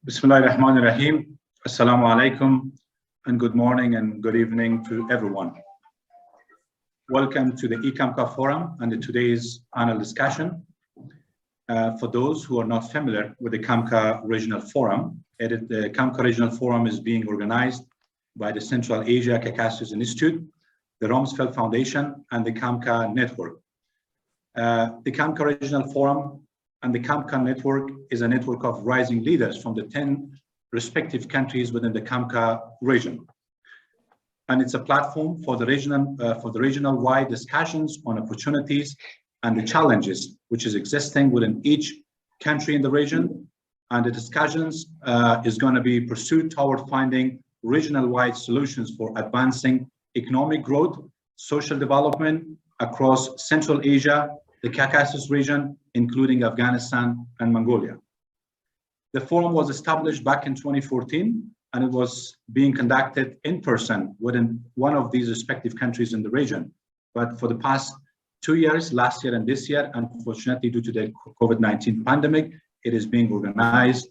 Bismillahirrahmanirrahim. Assalamu alaikum and good morning and good evening to everyone. Welcome to the eCAMCA forum and today's panel discussion. For those who are not familiar with the CAMCA Regional Forum, the CAMCA Regional Forum is being organized by the Central Asia Caucasus Institute, the Rumsfeld Foundation, and the CAMCA Network. The CAMCA Regional Forum and the CAMCA Network is a network of rising leaders from the 10 respective countries within the CAMCA region. And it's a platform for the regional-wide discussions on opportunities and the challenges which is existing within each country in the region. And the discussions is going to be pursued toward finding regional-wide solutions for advancing economic growth, social development across Central Asia, the Caucasus region, including Afghanistan and Mongolia. The forum was established back in 2014, and it was being conducted in person within one of these respective countries in the region. But for the past 2 years, last year and this year, unfortunately, due to the COVID-19 pandemic, it is being organized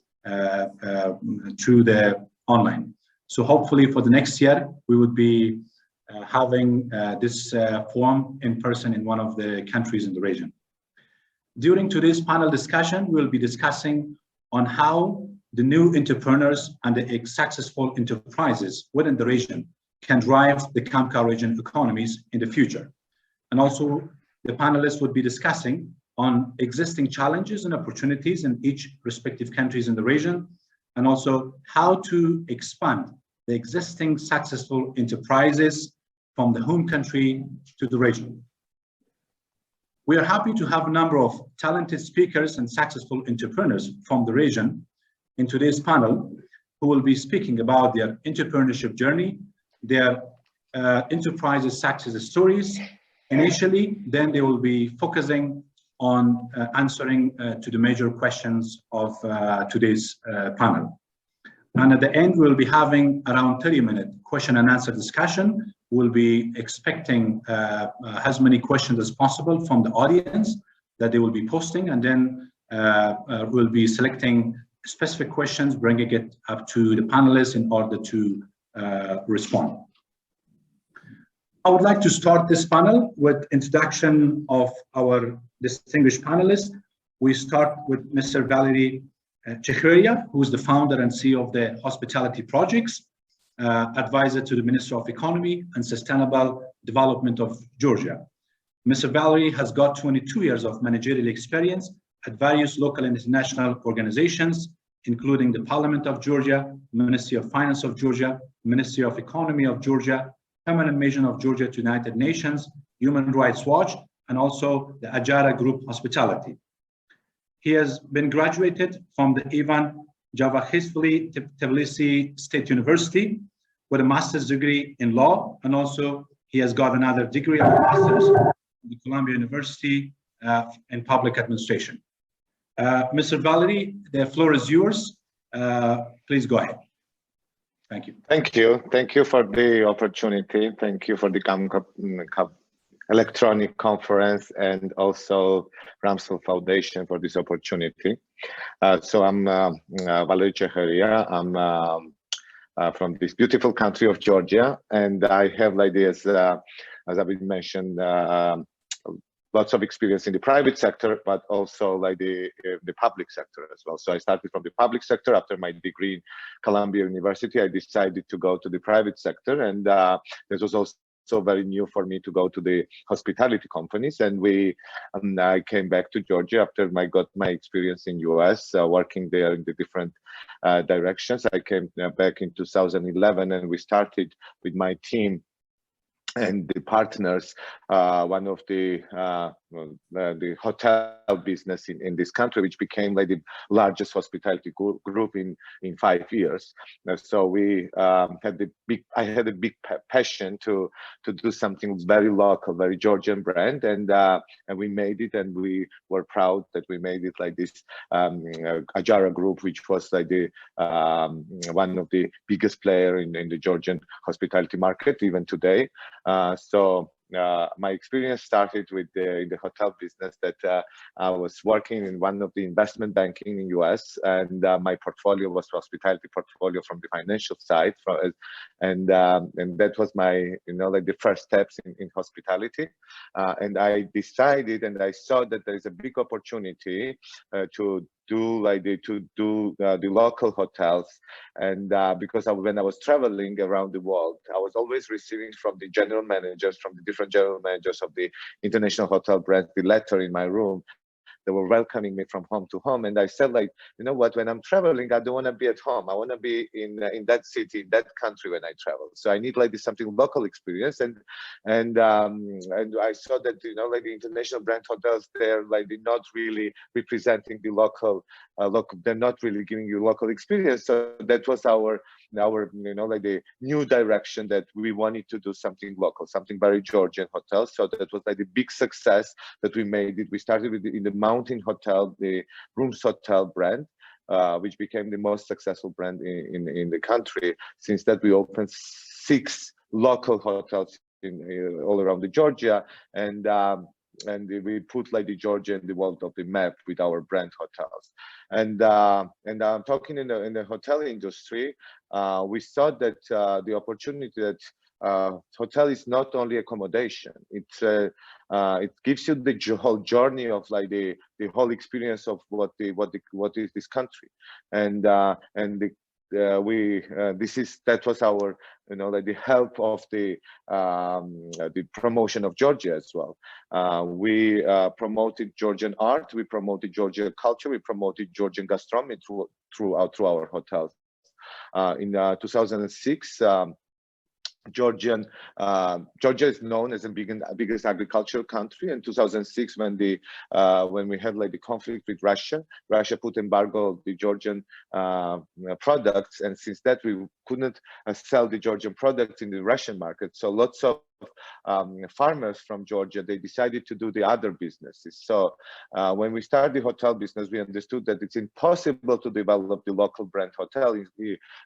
through the online. So hopefully for the next year, we would be having this forum in person in one of the countries in the region. During today's panel discussion, we'll be discussing on how the new entrepreneurs and the successful enterprises within the region can drive the CAMCA region economies in the future. And also the panelists would be discussing on existing challenges and opportunities in each respective countries in the region, and also how to expand the existing successful enterprises from the home country to the region. We are happy to have a number of talented speakers and successful entrepreneurs from the region in today's panel who will be speaking about their entrepreneurship journey, their enterprises success stories initially, then they will be focusing on answering to the major questions of today's panel. And at the end, we'll be having around 30-minute question and answer discussion. We'll be expecting as many questions as possible from the audience that they will be posting, and then we'll be selecting specific questions, bringing it up to the panelists in order to respond. I would like to start this panel with introduction of our distinguished panelists. We start with Mr. Valery Chekhyria, who is the founder and CEO of the Hospitality Projects, advisor to the Minister of Economy and Sustainable Development of Georgia. Mr. Valery has got 22 years of managerial experience at various local and international organizations, including the Parliament of Georgia, Ministry of Finance of Georgia, Ministry of Economy of Georgia, Permanent Mission of Georgia to United Nations, Human Rights Watch, and also the Ajara Group Hospitality. He has been graduated from the Ivan Javakhisvili Tbilisi State University with a master's degree in law, and also he has got another degree of master's from the Columbia University in public administration. Mr. Valery, the floor is yours. Please go ahead. Thank you. Thank you. Thank you for the opportunity. Thank you for the CAMCA electronic conference and also Rumsfeld Foundation for this opportunity. So I'm Valery Chekhyria. I'm from this beautiful country of Georgia, and I have like this, as Abid mentioned, lots of experience in the private sector, but also like the public sector as well. So I started from the public sector. After my degree in Columbia University, I decided to go to the private sector, and this was also very new for me to go to the hospitality companies. And I came back to Georgia after I got my experience in US, working there in the different directions. I came back in 2011, and we started with my team and the partners, one of the hotel business in this country, which became like the largest hospitality group in 5 years. So we I had a big passion to do something very local, very Georgian brand, and we made it, and we were proud that we made it like this Ajara Group, which was like the one of the biggest player in the Georgian hospitality market even today. So my experience started with in the hotel business. That I was working in one of the investment banking in US, and my portfolio was hospitality portfolio from the financial side, and that was my like the first steps in hospitality. And I decided, and I saw that there is a big opportunity to do the local hotels. And because when I was traveling around the world, I was always receiving from the general managers, from the different general managers of the international hotel brands, the letter in my room. They were welcoming me from home to home, and I said, like, you know what? When I'm traveling, I don't want to be at home. I want to be in that city, in that country when I travel. So I need like this something local experience, and I saw that like the international brand hotels, they're not really representing the local. They're not really giving you local experience. So that was our like the new direction, that we wanted to do something local, something very Georgian hotels. So that was like the big success that we made it. We started with in the Mountain Hotel, the Rooms Hotel brand, which became the most successful brand in the country. Since that, we opened 6 local hotels all around the Georgia, and we put like the Georgia in the world of the map with our brand hotels. And I'm talking in the hotel industry, we saw that the opportunity that hotel is not only accommodation. It gives you the whole journey of like the whole experience of what is this country, and that was our like the help of the promotion of Georgia as well. We promoted Georgian art, we promoted Georgian culture, we promoted Georgian gastronomy through our hotels. In 2006. Georgia is known as the biggest agricultural country. In 2006, when we had like the conflict with Russia put embargo on the Georgian products, and since that we couldn't sell the Georgian products in the Russian market. So lots of farmers from Georgia, they decided to do the other businesses. So when we started the hotel business, we understood that it's impossible to develop the local brand hotel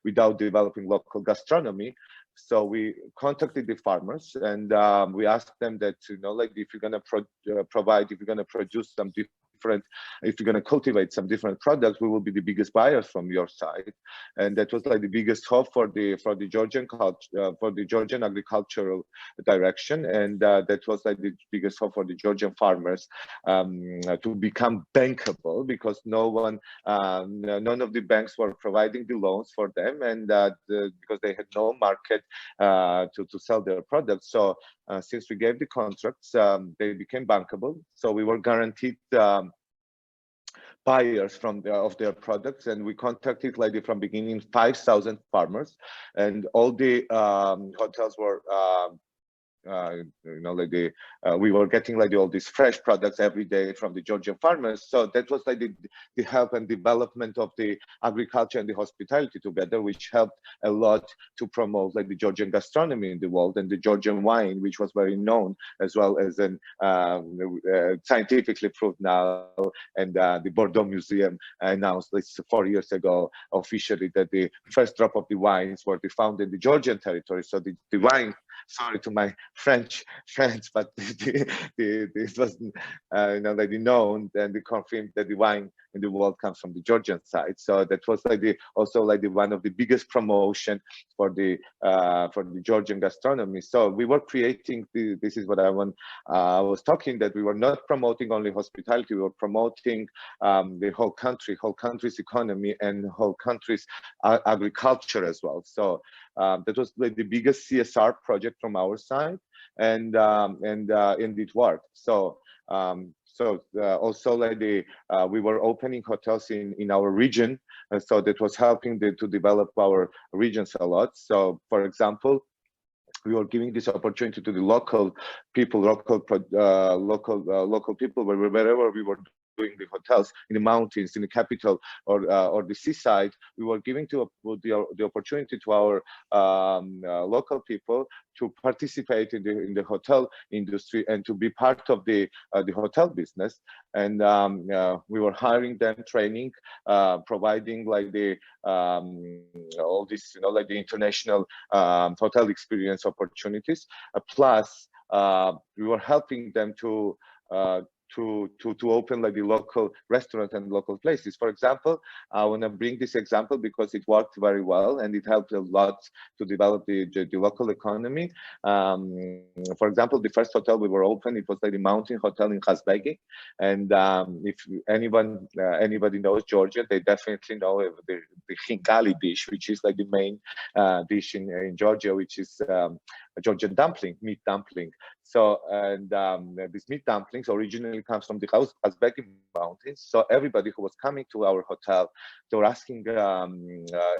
without developing local gastronomy. So we contacted the farmers, and we asked them that, like, if you're going to produce some different, if you're going to cultivate some different products, we will be the biggest buyers from your side. And that was like the biggest hope for the Georgian culture, for the Georgian agricultural direction. And that was like the biggest hope for the Georgian farmers to become bankable, because none of the banks were providing the loans for them, and because they had no market to sell their products. So since we gave the contracts, they became bankable. So we were guaranteed buyers of their products, and we contacted like from beginning 5,000 farmers, and all the hotels were we were getting like all these fresh products every day from the Georgian farmers. So that was like the help and development of the agriculture and the hospitality together, which helped a lot to promote like the Georgian gastronomy in the world, and the Georgian wine, which was very known, as well as an scientifically proved now. And the Bordeaux Museum announced this 4 years ago officially that the first drop of the wines were found in the Georgian territory. So the wine, sorry to my French friends, but this was already known, and they confirmed that the wine in the world comes from the Georgian side. So that was like also one of the biggest promotion for the Georgian gastronomy. So we were creating this is what I was talking, that we were not promoting only hospitality, we were promoting the whole country's economy and whole country's agriculture as well. So that was like the biggest CSR project from our side, and it worked. So also like we were opening hotels in our region, so that was helping to develop our regions a lot. So for example, we were giving this opportunity to the local people, local people, wherever we were doing the hotels, in the mountains, in the capital, or the seaside. We were giving the opportunity to our local people to participate in the hotel industry and to be part of the hotel business. And we were hiring them, training, providing like all this, like the international hotel experience opportunities, plus we were helping them to open like the local restaurant and local places. For example, I want to bring this example because it worked very well and it helped a lot to develop the local economy. For example, the first hotel we were open, it was like the mountain hotel in Kosmetic. And if anybody knows Georgia, they definitely know the Khingali dish, which is like the main dish in Georgia, which is a Georgian dumpling, meat dumpling. So, and these meat dumplings originally comes from the Kazbeki mountains. So everybody who was coming to our hotel, they were asking,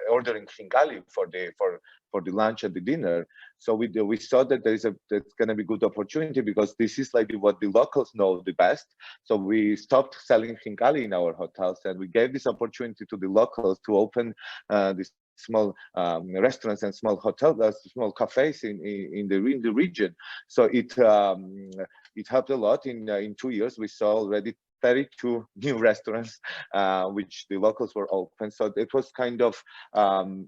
ordering Khingali for the lunch and the dinner. So we saw that there's going to be good opportunity because this is like what the locals know the best. So we stopped selling Khingali in our hotels and we gave this opportunity to the locals to open this small restaurants and small hotels, small cafes in the region. So it helped a lot. In 2 years, we saw already 32 new restaurants, which the locals were open. So it was kind of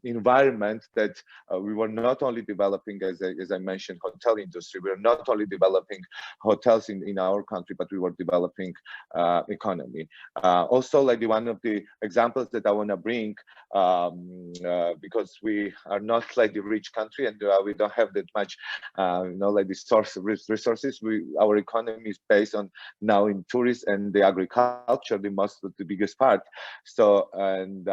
environment that we were not only developing, as I mentioned, hotel industry. We were not only developing hotels in our country, but we were developing economy. Also, like one of the examples that I want to bring, because we are not like the rich country and we don't have that much, like the resources. Our economy is based on now in tourism and the agriculture, the biggest part. So, and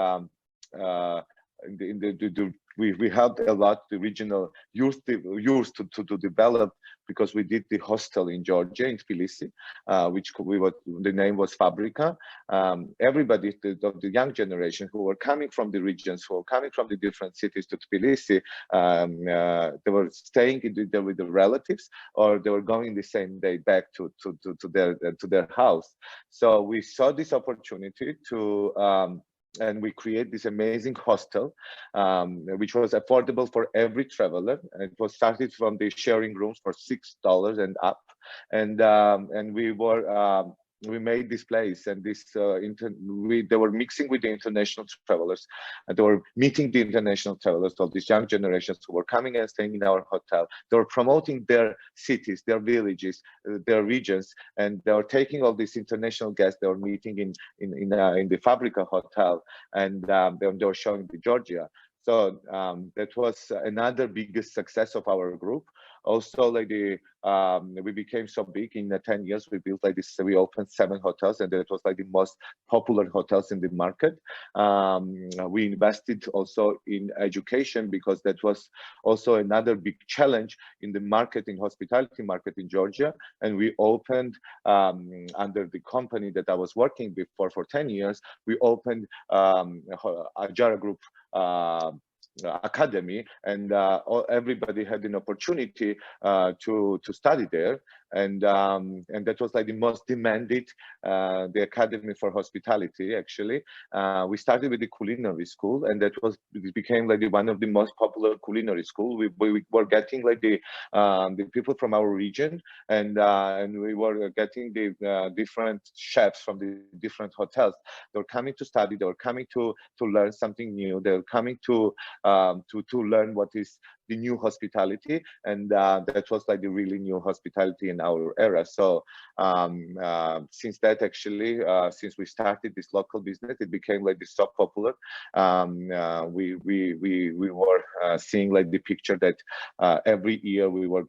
we helped a lot the regional youth to develop, because we did the hostel in Georgia, in Tbilisi, which the name was Fabrica. Everybody of the young generation who were coming from the regions, who were coming from the different cities to Tbilisi, they were staying either with the relatives or they were going the same day back to their house. So we saw this opportunity to and we create this amazing hostel, which was affordable for every traveler. And it was started from the sharing rooms for $6 and up. And we made this place, and they were mixing with the international travelers, and they were meeting the international travelers, all these young generations who were coming and staying in our hotel. They were promoting their cities, their villages, their regions, and they were taking all these international guests. They were meeting in the Fabrica hotel, and they were showing the Georgia. So that was another biggest success of our group. Also, like we became so big in 10 years. We built like this. We opened 7 hotels, and that was like the most popular hotels in the market. We invested also in education, because that was also another big challenge in the market, in hospitality market in Georgia. And we opened under the company that I was working before for 10 years. We opened Ajara Group academy, and everybody had an opportunity to study there, and that was like the most demanded, the academy for hospitality. Actually, we started with the culinary school, and it became like one of the most popular culinary school. We were getting like the people from our region, and we were getting the different chefs from the different hotels. They were coming to study. They were coming to learn something new. They were coming to learn what is the new hospitality, and that was like the really new hospitality in our era. So since that, actually, since we started this local business, it became like this so popular. We were seeing like the picture that every year we were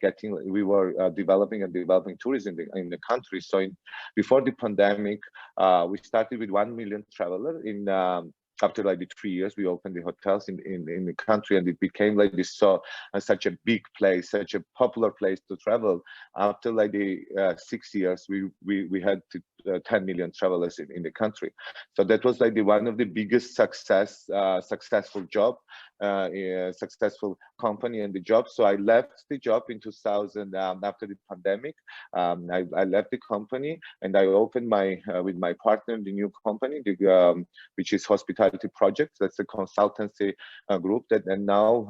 developing tourism in the country. So before the pandemic, we started with 1 million travelers after like the 3 years. We opened the hotels in the country, and it became like this such a big place, such a popular place to travel. After like the 6 years, we had 10 million travelers in the country. So that was like one of the biggest successful job, successful company in the job. So I left the job in 2000 after the pandemic. I left the company, and I opened with my partner the new company, which is Hospitality Projects. That's a consultancy group and now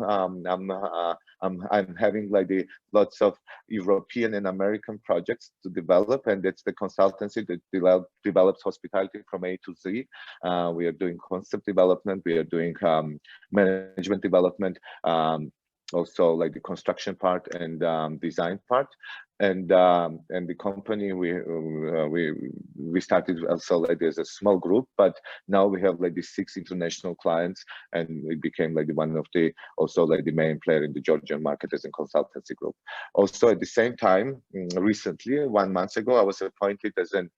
I'm having like lots of European and American projects to develop, and that's the consultancy that develops hospitality from A to Z. We are doing concept development, we are doing management development, also like the construction part and design part. and the company we started also like as a small group, but now we have like the 6 international clients, and we became like one of the also like the main player in the Georgian market as a consultancy group. Also at the same time, recently 1 month ago, I was appointed as an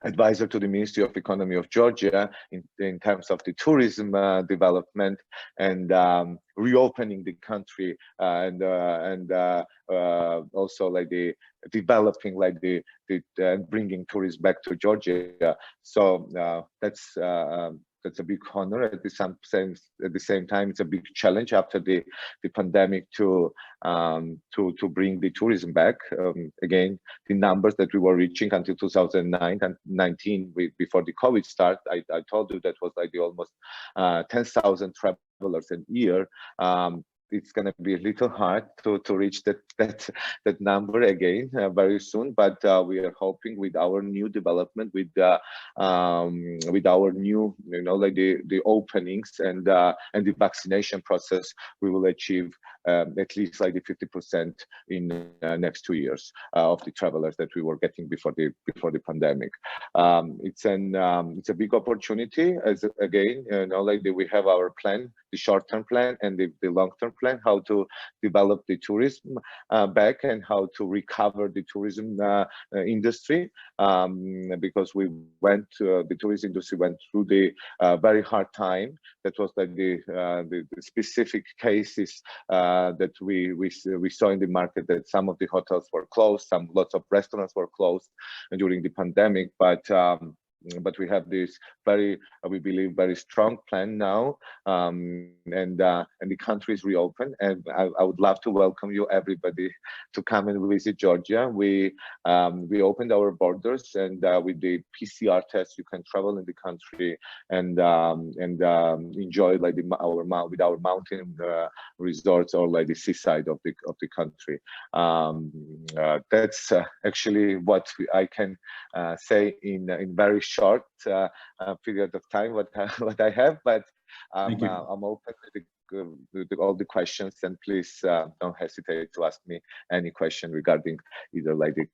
advisor to the Ministry of Economy of Georgia in terms of the tourism development and reopening the country and also like the developing like the bringing tourists back to Georgia. So that's a big honor. At the same time, it's a big challenge after the pandemic to bring the tourism back. Again, the numbers that we were reaching until 2019, before the COVID start, I told you that was like the almost 10,000 travelers a year. It's going to be a little hard to reach that number again very soon, but we are hoping with our new development, with our new, like the openings and the vaccination process, we will achieve at least like the 50% in next 2 years of the travelers that we were getting before the pandemic. It's a big opportunity, as again, like we have our plan, the short-term plan and the long-term plan, how to develop the tourism back and how to recover the tourism industry, because the tourism industry went through the very hard time. That was like the specific cases that we saw in the market, that some of the hotels were closed, lots of restaurants were closed during the pandemic, but we have this we believe very strong plan now, and the country is reopened, and I would love to welcome you everybody to come and visit Georgia. We opened our borders, and with the PCR test you can travel in the country and enjoy like our mountain resorts or like the seaside of the country. That's actually what I can say in very short period of time what I have, but I'm open to all the questions, and please don't hesitate to ask me any question regarding either like the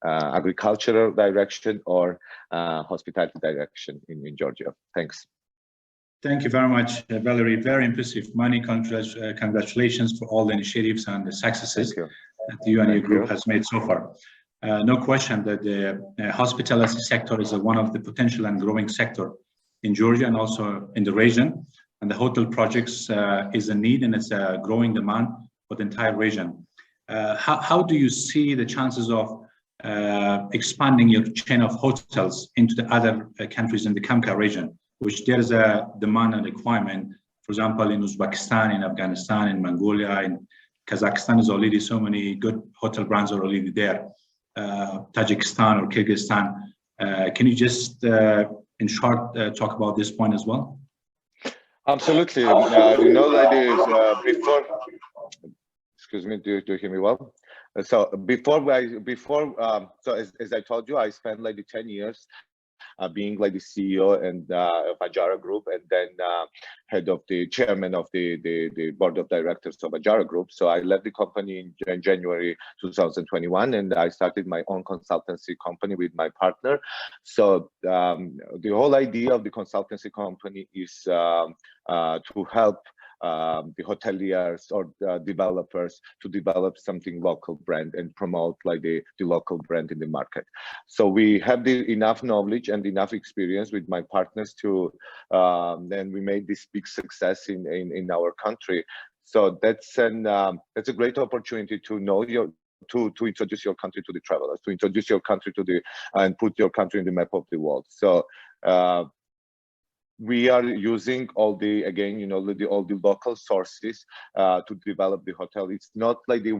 agricultural direction or hospitality direction in Georgia. Thanks. Thank you very much, Valerie. Very impressive. Many congratulations for all the initiatives and the successes that you and your group has made so far. No question that the hospitality sector is one of the potential and growing sector in Georgia and also in the region. And the hotel projects is a need, and it's a growing demand for the entire region. How do you see the chances of expanding your chain of hotels into the other countries in the CAMCA region, which there is a demand and requirement? For example, in Uzbekistan, in Afghanistan, in Mongolia, in Kazakhstan, is already so many good hotel brands are already there. Tajikistan or Kyrgyzstan. Can you just, in short, talk about this point as well? Absolutely. Ladies, before, excuse me, do you hear me well? So so as I told you, I spent like the 10 years being like the CEO and of Ajara Group, and then head of the chairman of the board of directors of Ajara Group. So I left the company in January 2021, and I started my own consultancy company with my partner. So the whole idea of the consultancy company is to help the hoteliers or developers to develop something local brand and promote like the local brand in the market. So we have enough knowledge and enough experience with my partners to then we made this big success in our country. So that's a great opportunity to know to introduce your country to the travelers, to introduce your country to and put your country in the map of the world. So we are using all the local sources to develop the hotel. It's not like the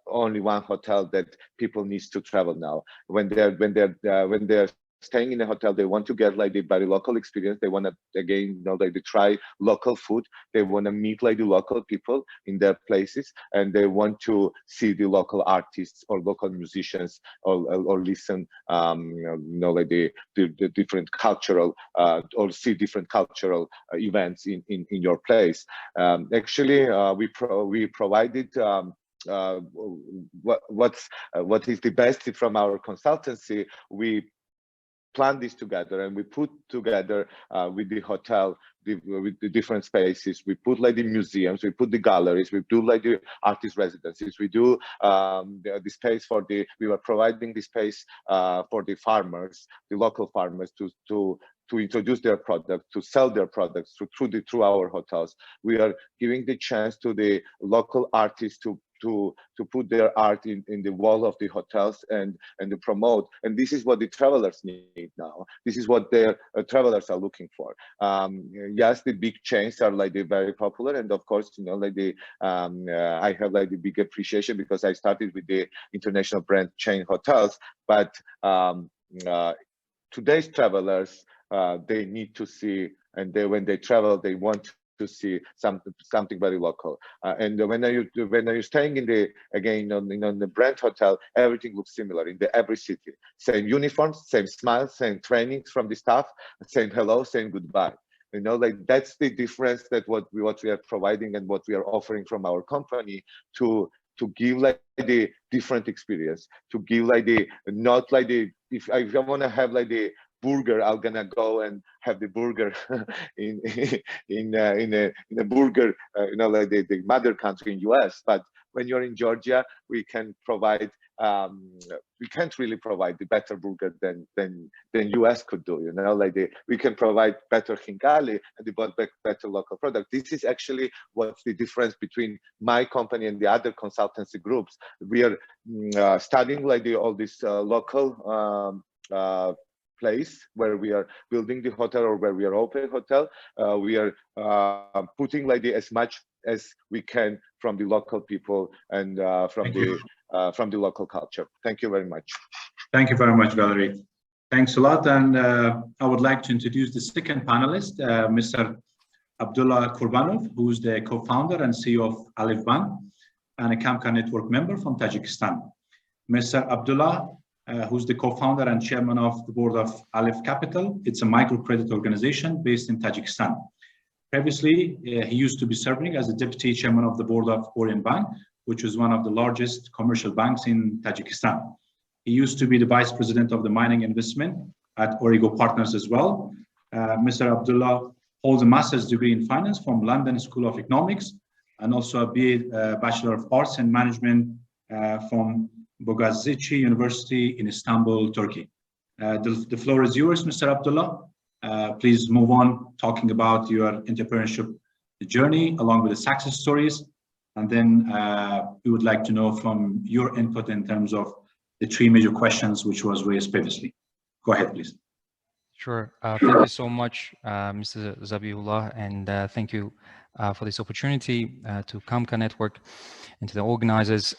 only one hotel that people need to travel now. When they're staying in a hotel, they want to get like the very local experience. They want to again they try local food. They want to meet like the local people in their places, and they want to see the local artists or local musicians or listen like the different cultural or see different cultural events in your place. Actually, we provided what is the best from our consultancy. We plan this together and we put together with the hotel, with the different spaces. We put like the museums, we put the galleries, we do like the artist residencies, we do the space for we were providing the space for the farmers, the local farmers to introduce their product, to sell their products through our hotels. We are giving the chance to the local artists to put their art in the wall of the hotels and to promote. And this is what the travelers need now. This is what their travelers are looking for. Yes, the big chains are like very popular, and of course, you know, like I have like the big appreciation because I started with the international brand chain hotels, but today's travelers, they need to see, and when they travel, they want to see something very local. And when you're staying in the brand hotel, everything looks similar in every city. Same uniforms, same smiles, same trainings from the staff, same hello, same goodbye. You know, like that's the difference that what we are providing and what we are offering from our company to give like the different experience, to give like not like if I want to have like the burger, I'm gonna go and have the burger in a burger, you know, like the mother country in US. But when you're in Georgia, we can provide. We can't really provide the better burger than US could do. You know, like we can provide better khinkali and the better local product. This is actually what's the difference between my company and the other consultancy groups. We are studying like all this local. Place where we are building the hotel or where we are opening hotel, we are putting like as much as we can from the local people and from the local culture. Thank you very much. Thank you very much, Valerie. Thanks a lot. And I would like to introduce the second panelist, Mr. Abdullah Kurbanov, who is the co-founder and CEO of Alif Bank and a CAMCA network member from Tajikistan. Mr. Abdullah, who's the co-founder and chairman of the board of Alif Capital. It's a microcredit organization based in Tajikistan. Previously, he used to be serving as the deputy chairman of the board of Orient Bank, which is one of the largest commercial banks in Tajikistan. He used to be the vice president of the mining investment at Origo Partners as well. Mr. Abdullah holds a master's degree in finance from London School of Economics and also a BA, Bachelor of Arts and Management from Bogazici University in Istanbul, Turkey. The floor is yours, Mr. Abdullah. Please move on talking about your entrepreneurship journey along with the success stories. And then we would like to know from your input in terms of the three major questions which was raised previously. Go ahead, please. Sure. Thank you so much, Mr. Zabihullah, and thank you for this opportunity to CAMCA Network and to the organizers.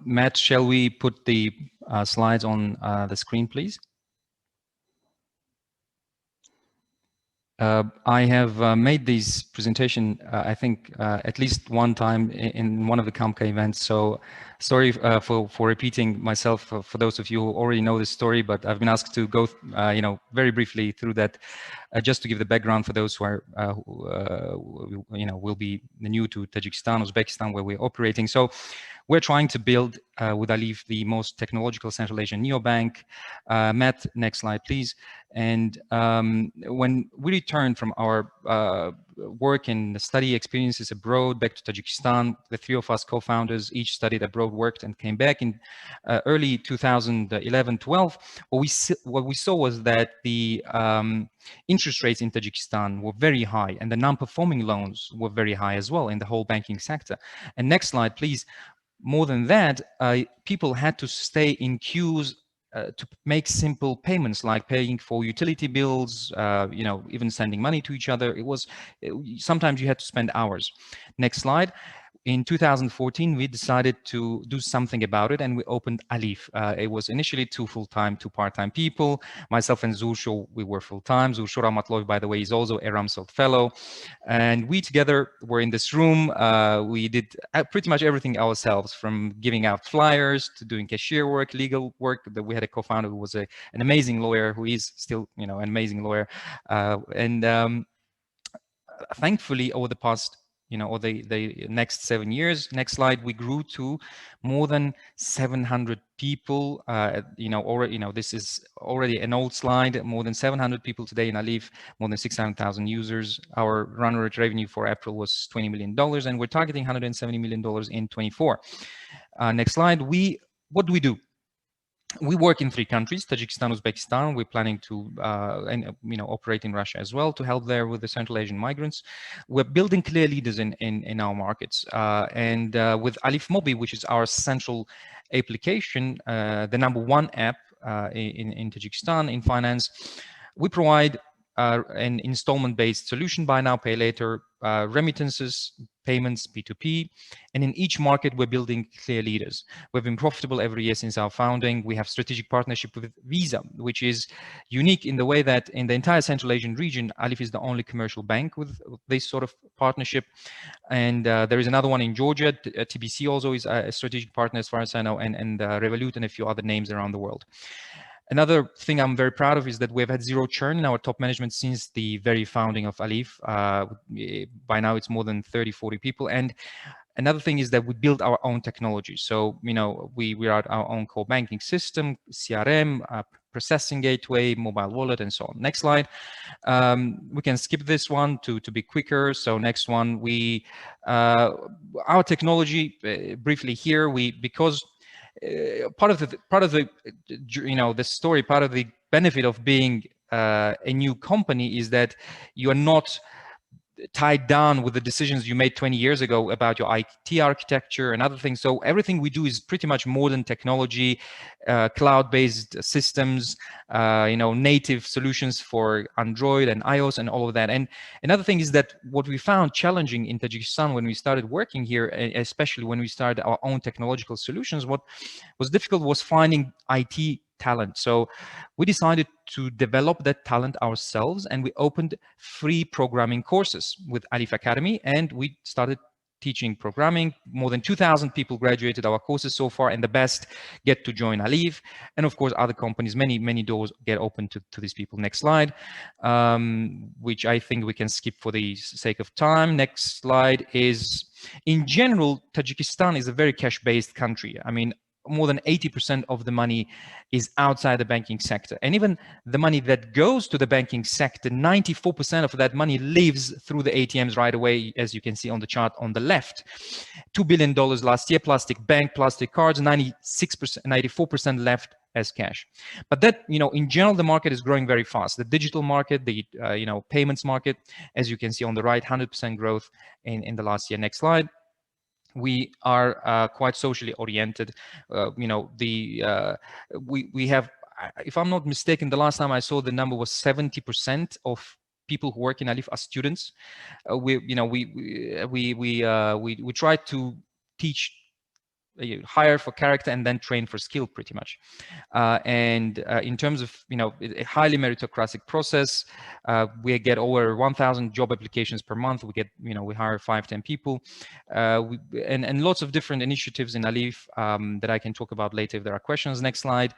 Matt, shall we put the slides on the screen, please? I have made this presentation, I think, at least one time in one of the CAMCA events. So sorry for repeating myself for those of you who already know this story, but I've been asked to go, very briefly through that, just to give the background for those who are, will be new to Tajikistan, Uzbekistan, where we're operating. So we're trying to build with Alif the most technological Central Asian neobank. Matt, next slide, please. And when we returned from our work and study experiences abroad back to Tajikistan, the three of us co-founders each studied abroad, worked, and came back in early 2011-12. What we saw was that the interest rates in Tajikistan were very high, and the non-performing loans were very high as well in the whole banking sector. And next slide, please. More than that, people had to stay in queues to make simple payments like paying for utility bills, even sending money to each other. Sometimes you had to spend hours. Next slide. In 2014, we decided to do something about it, and we opened Alif. It was initially 2 full-time, 2 part-time people. Myself and Zulsho, we were full-time. Zulsho Ramatlov, by the way, is also a Ramsfeld Fellow. And we together were in this room. We did pretty much everything ourselves, from giving out flyers to doing cashier work, legal work. We had a co-founder who was an amazing lawyer, who is still, an amazing lawyer. Thankfully, over the past or the next 7 years. Next slide, we grew to more than 700 people. Already, this is already an old slide. More than 700 people today in Alif, more than 600,000 users. Our run rate revenue for April was $20 million, and we're targeting $170 million in 24. Next slide. What do we do? We work in 3 countries, Tajikistan, Uzbekistan. We're planning to operate in Russia as well to help there with the Central Asian migrants. We're building clear leaders in our markets. With Alif Mobi, which is our central application, the #1 app in Tajikistan in finance, we provide an installment-based solution, buy now, pay later, remittances, payments, P2P. And in each market, we're building clear leaders. We've been profitable every year since our founding. We have strategic partnership with Visa, which is unique in the way that in the entire Central Asian region, Alif is the only commercial bank with this sort of partnership. And there is another one in Georgia. TBC also is a strategic partner as far as I know, and Revolut and a few other names around the world. Another thing I'm very proud of is that we've had 0 churn in our top management since the very founding of Alif. By now, it's more than 30, 40 people. And another thing is that we build our own technology. So, we are our own core banking system, CRM, processing gateway, mobile wallet, and so on. Next slide. We can skip this one to be quicker. So next one, our technology, briefly here, because part of the story, part of the benefit of being a new company is that you are not tied down with the decisions you made 20 years ago about your IT architecture and other things. So everything we do is pretty much modern technology, cloud-based systems, native solutions for Android and iOS and all of that. And another thing is that what we found challenging in Tajikistan when we started working here, especially when we started our own technological solutions, what was difficult was finding IT talent. So we decided to develop that talent ourselves, and we opened free programming courses with Alif Academy, and we started teaching programming. More than 2,000 people graduated our courses so far, and the best get to join Alif. And of course, other companies, many doors get open to these people. Next slide, which I think we can skip for the sake of time. Next slide is, in general, Tajikistan is a very cash-based country. I mean, more than 80% of the money is outside the banking sector. And even the money that goes to the banking sector, 94% of that money leaves through the ATMs right away, as you can see on the chart on the left. $2 billion last year, plastic bank, plastic cards, 94% left as cash. But that, in general, the market is growing very fast. The digital market, the payments market, as you can see on the right, 100% growth in the last year. Next slide. We are quite socially oriented. We have, if I'm not mistaken, the last time I saw the number was 70% of people who work in Alif are students. We try to teach, hire for character and then train for skill, pretty much. In terms of a highly meritocratic process, we get over 1,000 job applications per month. We hire 5-10 people, and lots of different initiatives in Alif that I can talk about later if there are questions. Next slide.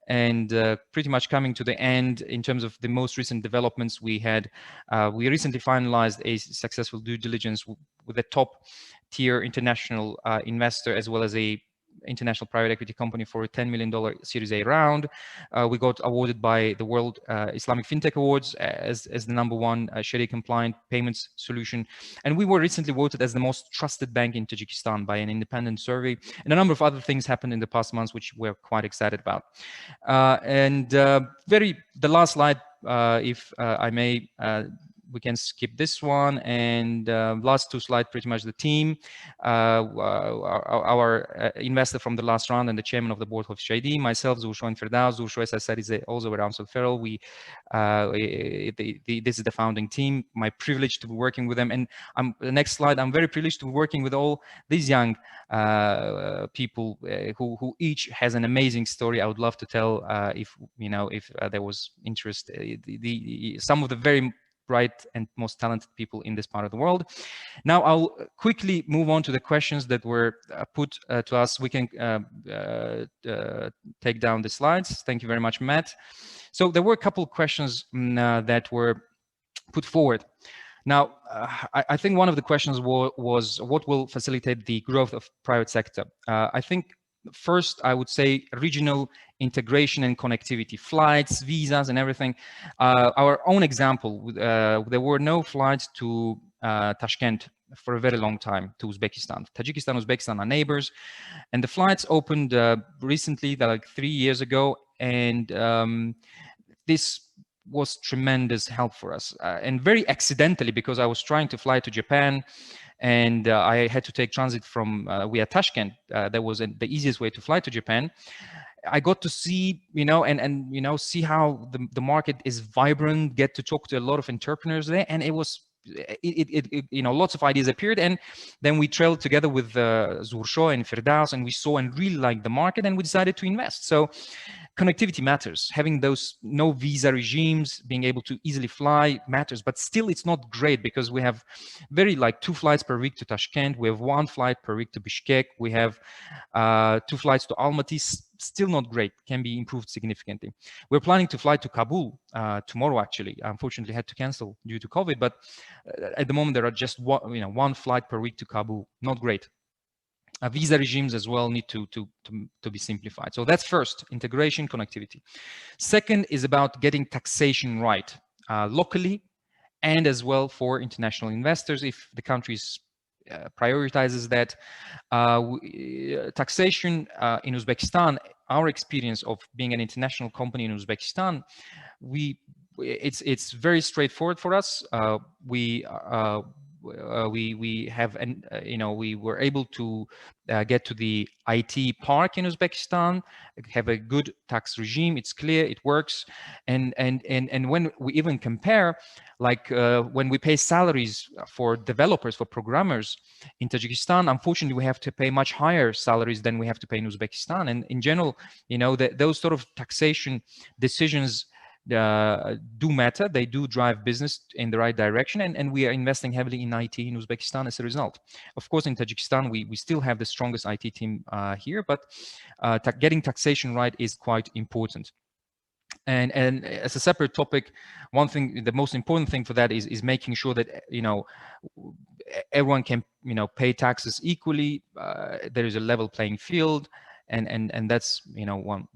And pretty much coming to the end, in terms of the most recent developments, we recently finalized a successful due diligence with a top-tier international investor, as well as a international private equity company, for a $10 million Series A round. We got awarded by the World Islamic FinTech Awards as the #1 Sharia-compliant payments solution. And we were recently voted as the most trusted bank in Tajikistan by an independent survey. And a number of other things happened in the past months, which we're quite excited about. The last slide, if I may, we can skip this one, and last 2 slides, pretty much the team. Our investor from the last round and the chairman of the board of Shadi, myself, Zulsho and Firdaus. Zulsho, as I said, is also around Ferrell. This is the founding team. My privilege to be working with them. And the next slide, I'm very privileged to be working with all these young people who each has an amazing story. I would love to tell if there was interest. Some of the very bright and most talented people in this part of the world. Now I'll quickly move on to the questions that were put to us. We can take down the slides. Thank you very much, Matt. So there were a couple of questions that were put forward. Now, I think one of the questions was what will facilitate the growth of private sector? I think first, I would say regional integration and connectivity, flights, visas, and everything. Our own example, there were no flights to Tashkent for a very long time, to Uzbekistan. Tajikistan, Uzbekistan are neighbors, and the flights opened recently, like 3 years ago, and this was tremendous help for us, and very accidentally, because I was trying to fly to Japan, and I had to take transit from via Tashkent. That was the easiest way to fly to Japan. I got to see, and see how the market is vibrant, get to talk to a lot of entrepreneurs there, and it was, lots of ideas appeared, and then we trailed together with Zursho and Firdaus, and we saw and really liked the market, and we decided to invest. So connectivity matters. Having those no visa regimes, being able to easily fly matters, but still it's not great, because we have very 2 flights per week to Tashkent. We have 1 flight per week to Bishkek. We have 2 flights to Almaty. Still not great, can be improved significantly. We're planning to fly to Kabul tomorrow, actually. Unfortunately, had to cancel due to COVID, but at the moment there are just 1 flight per week to Kabul. Not great. Visa regimes as well need to be simplified. So that's first, integration, connectivity. Second is about getting taxation right, locally, and as well for international investors, if the countries prioritizes that. Taxation in Uzbekistan, our experience of being an international company in Uzbekistan, it's very straightforward for us. We have, and we were able to get to the IT park in Uzbekistan, have a good tax regime. It's clear, it works, and when we even compare, when we pay salaries for developers, for programmers in Tajikistan, unfortunately we have to pay much higher salaries than we have to pay in Uzbekistan. And in general, those sort of taxation decisions do matter. They do drive business in the right direction, and we are investing heavily in IT in Uzbekistan as a result. Of course, in Tajikistan, we still have the strongest IT team here, but getting taxation right is quite important. And as a separate topic, one thing, the most important thing for that is making sure that everyone can pay taxes equally. There is a level playing field. And that's one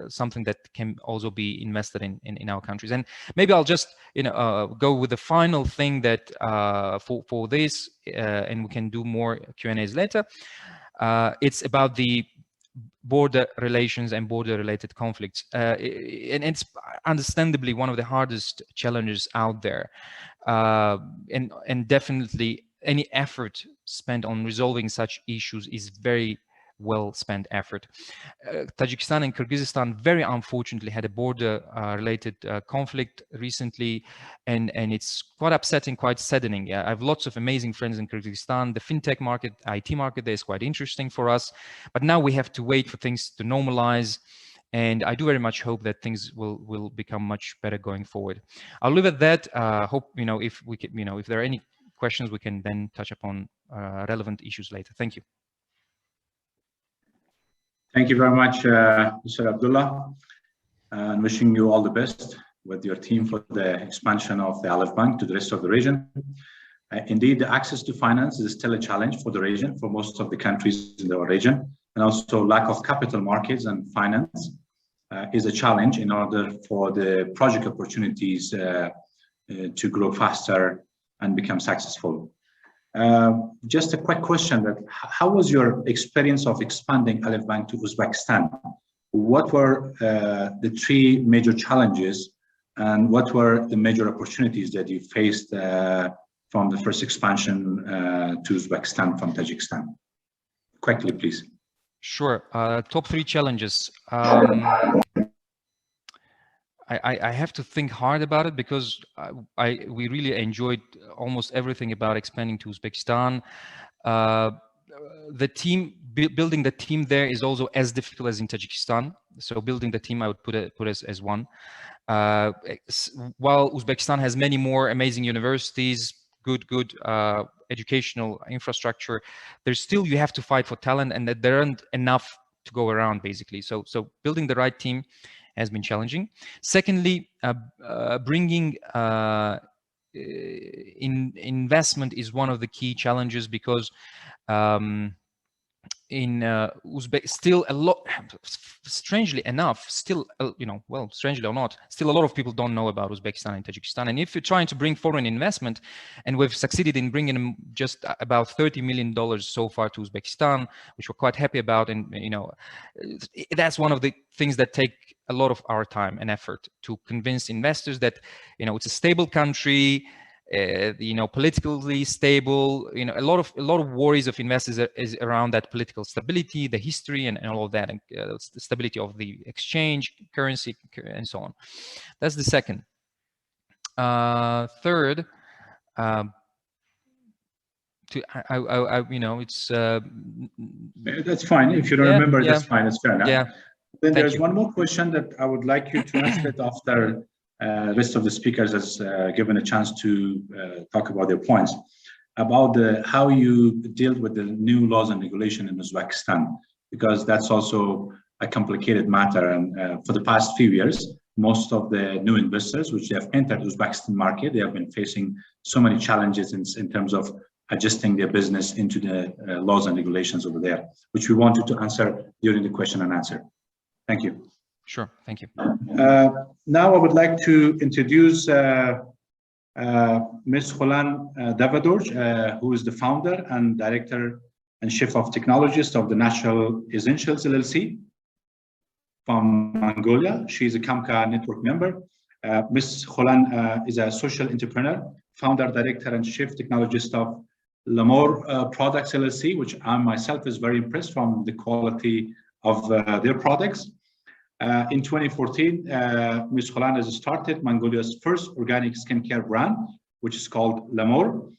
something that can also be invested in our countries. And maybe I'll just go with the final thing that for this, and we can do more Q&As later. It's about the border relations and border related conflicts, and it's understandably one of the hardest challenges out there, and definitely any effort spent on resolving such issues is very well spent effort. Tajikistan and Kyrgyzstan very unfortunately had a border related conflict recently, and it's quite upsetting, quite saddening. I have lots of amazing friends in Kyrgyzstan. The fintech market, IT market there is quite interesting for us, but now we have to wait for things to normalize, and I do very much hope that things will become much better going forward. I'll leave it at that. Hope if we can, if there are any questions, we can then touch upon relevant issues later. Thank you. Thank you very much, Mr. Abdullah, and wishing you all the best with your team for the expansion of the Aleph Bank to the rest of the region. Indeed, the access to finance is still a challenge for the region, for most of the countries in the region, and also lack of capital markets and finance is a challenge in order for the project opportunities to grow faster and become successful. Just a quick question: that how was your experience of expanding Aleph Bank to Uzbekistan? What were the 3 major challenges, and what were the major opportunities that you faced from the first expansion to Uzbekistan from Tajikistan? Quickly, please. Sure. Top 3 challenges. I have to think hard about it, because we really enjoyed almost everything about expanding to Uzbekistan. The team, building the team there is also as difficult as in Tajikistan. So building the team, I would put as one. While Uzbekistan has many more amazing universities, good educational infrastructure, there's still, you have to fight for talent, and that there aren't enough to go around, basically. So building the right team has been challenging. Secondly, bringing investment is one of the key challenges, because in Uzbek, still a lot, strangely enough, still, well, strangely or not, still a lot of people don't know about Uzbekistan and Tajikistan. And if you're trying to bring foreign investment, and we've succeeded in bringing just about $30 million so far to Uzbekistan, which we're quite happy about. And, that's one of the things that take a lot of our time and effort, to convince investors that, it's a stable country, politically stable. A lot of worries of investors is around that political stability, the history, and all of that, and the stability of the exchange, currency, and so on. That's the second. Third, it's that's fine. If you don't remember, that's fine. It's fair enough. Yeah. Then there's one more question that I would like you to answer it after rest of the speakers has given a chance to talk about their points about how you deal with the new laws and regulation in Uzbekistan, because that's also a complicated matter. And for the past few years, most of the new investors which have entered Uzbekistan market, they have been facing so many challenges in terms of adjusting their business into the laws and regulations over there, which we wanted to answer during the question and answer. Thank you. Sure, thank you. Now I would like to introduce Ms. Kholan Davadorj, who is the founder and director and chief of technologist of the Natural Essentials LLC from Mongolia. She's a CAMCA network member. Ms. Kholan is a social entrepreneur, founder, director, and chief technologist of Lamor Products LLC, which I myself is very impressed from the quality of their products. In 2014, Ms. Kholan has started Mongolia's first organic skincare brand, which is called Lamor.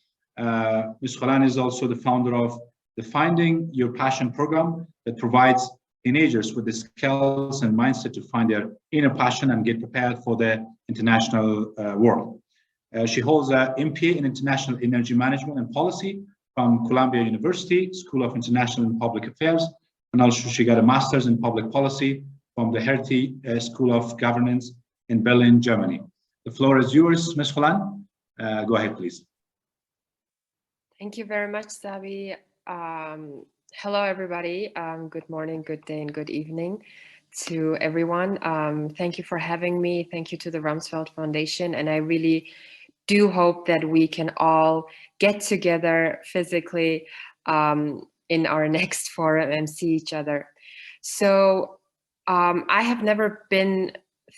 Ms. Kholan is also the founder of the Finding Your Passion program that provides teenagers with the skills and mindset to find their inner passion and get prepared for the international world. She holds an MPA in International Energy Management and Policy from Columbia University School of International and Public Affairs, and also she got a master's in public policy from the Hertie School of Governance in Berlin, Germany. The floor is yours, Ms. Kholan. Go ahead, please. Thank you very much, Sabi. Hello, everybody. Good morning, good day, and good evening to everyone. Thank you for having me. Thank you to the Rumsfeld Foundation. And I really do hope that we can all get together physically in our next forum and see each other. So I have never been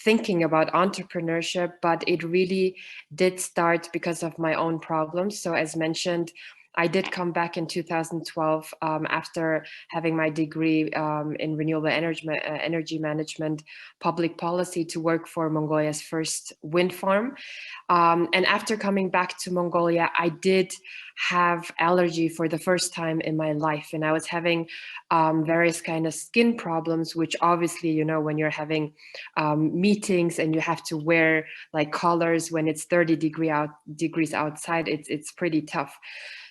thinking about entrepreneurship, but it really did start because of my own problems. So as mentioned, I did come back in 2012 after having my degree in renewable energy management, public policy, to work for Mongolia's first wind farm. And after coming back to Mongolia, I did have allergy for the first time in my life. And I was having various kind of skin problems, which obviously, you know, when you're having meetings and you have to wear like collars when it's 30 degrees outside, it's pretty tough.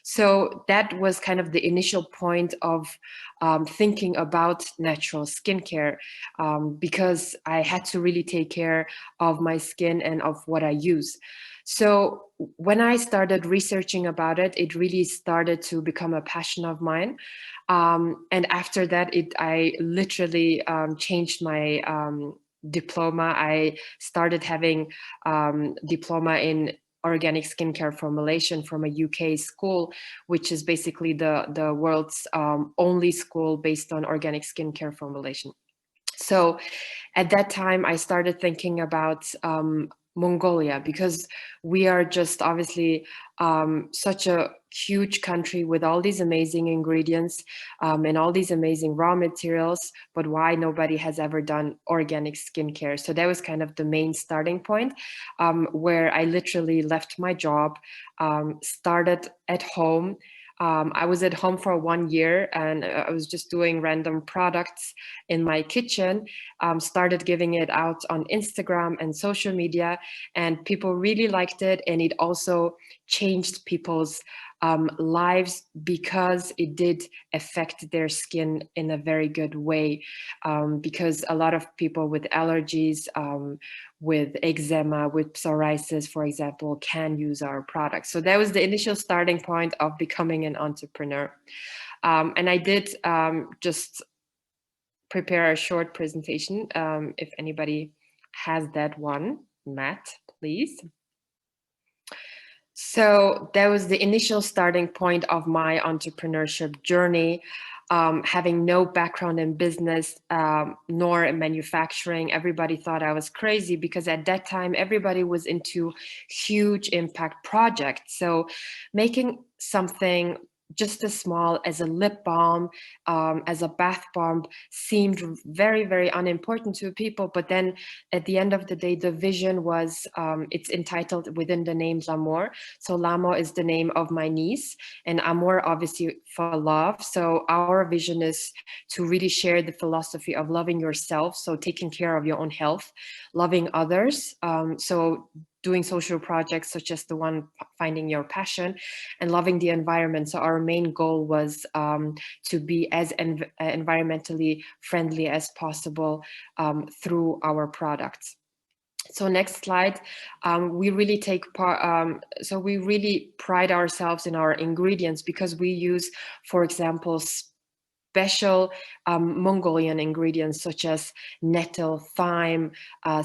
So that was kind of the initial point of thinking about natural skincare because I had to really take care of my skin and of what I use. So when I started researching about it, it really started to become a passion of mine. And after that, I literally changed my diploma. I started having diploma in organic skincare formulation from a UK school, which is basically the world's only school based on organic skincare formulation. So at that time, I started thinking about Mongolia, because we are just obviously such a huge country with all these amazing ingredients and all these amazing raw materials, but why nobody has ever done organic skincare? So that was kind of the main starting point, where I literally left my job, started at home. I was at home for 1 year and I was just doing random products in my kitchen, started giving it out on Instagram and social media, and people really liked it. And it also changed people's lives because it did affect their skin in a very good way, because a lot of people with allergies, with eczema, with psoriasis, for example, can use our products. So that was the initial starting point of becoming an entrepreneur. And I did just prepare a short presentation. If anybody has that one, Matt, please. So that was the initial starting point of my entrepreneurship journey. Having no background in business, nor in manufacturing. Everybody thought I was crazy because at that time, everybody was into huge impact projects. So making something just as small as a lip balm, as a bath bomb, seemed very, very unimportant to people. But then at the end of the day, the vision was, it's entitled within the name L'amour. So L'amour is the name of my niece, and Amour obviously for love. So our vision is to really share the philosophy of loving yourself, so taking care of your own health, loving others, so doing social projects such as the one Finding Your Passion, and loving the environment. So our main goal was to be as environmentally friendly as possible through our products. So next slide, we really take part, so we really pride ourselves in our ingredients because we use, for example, special Mongolian ingredients such as nettle, thyme,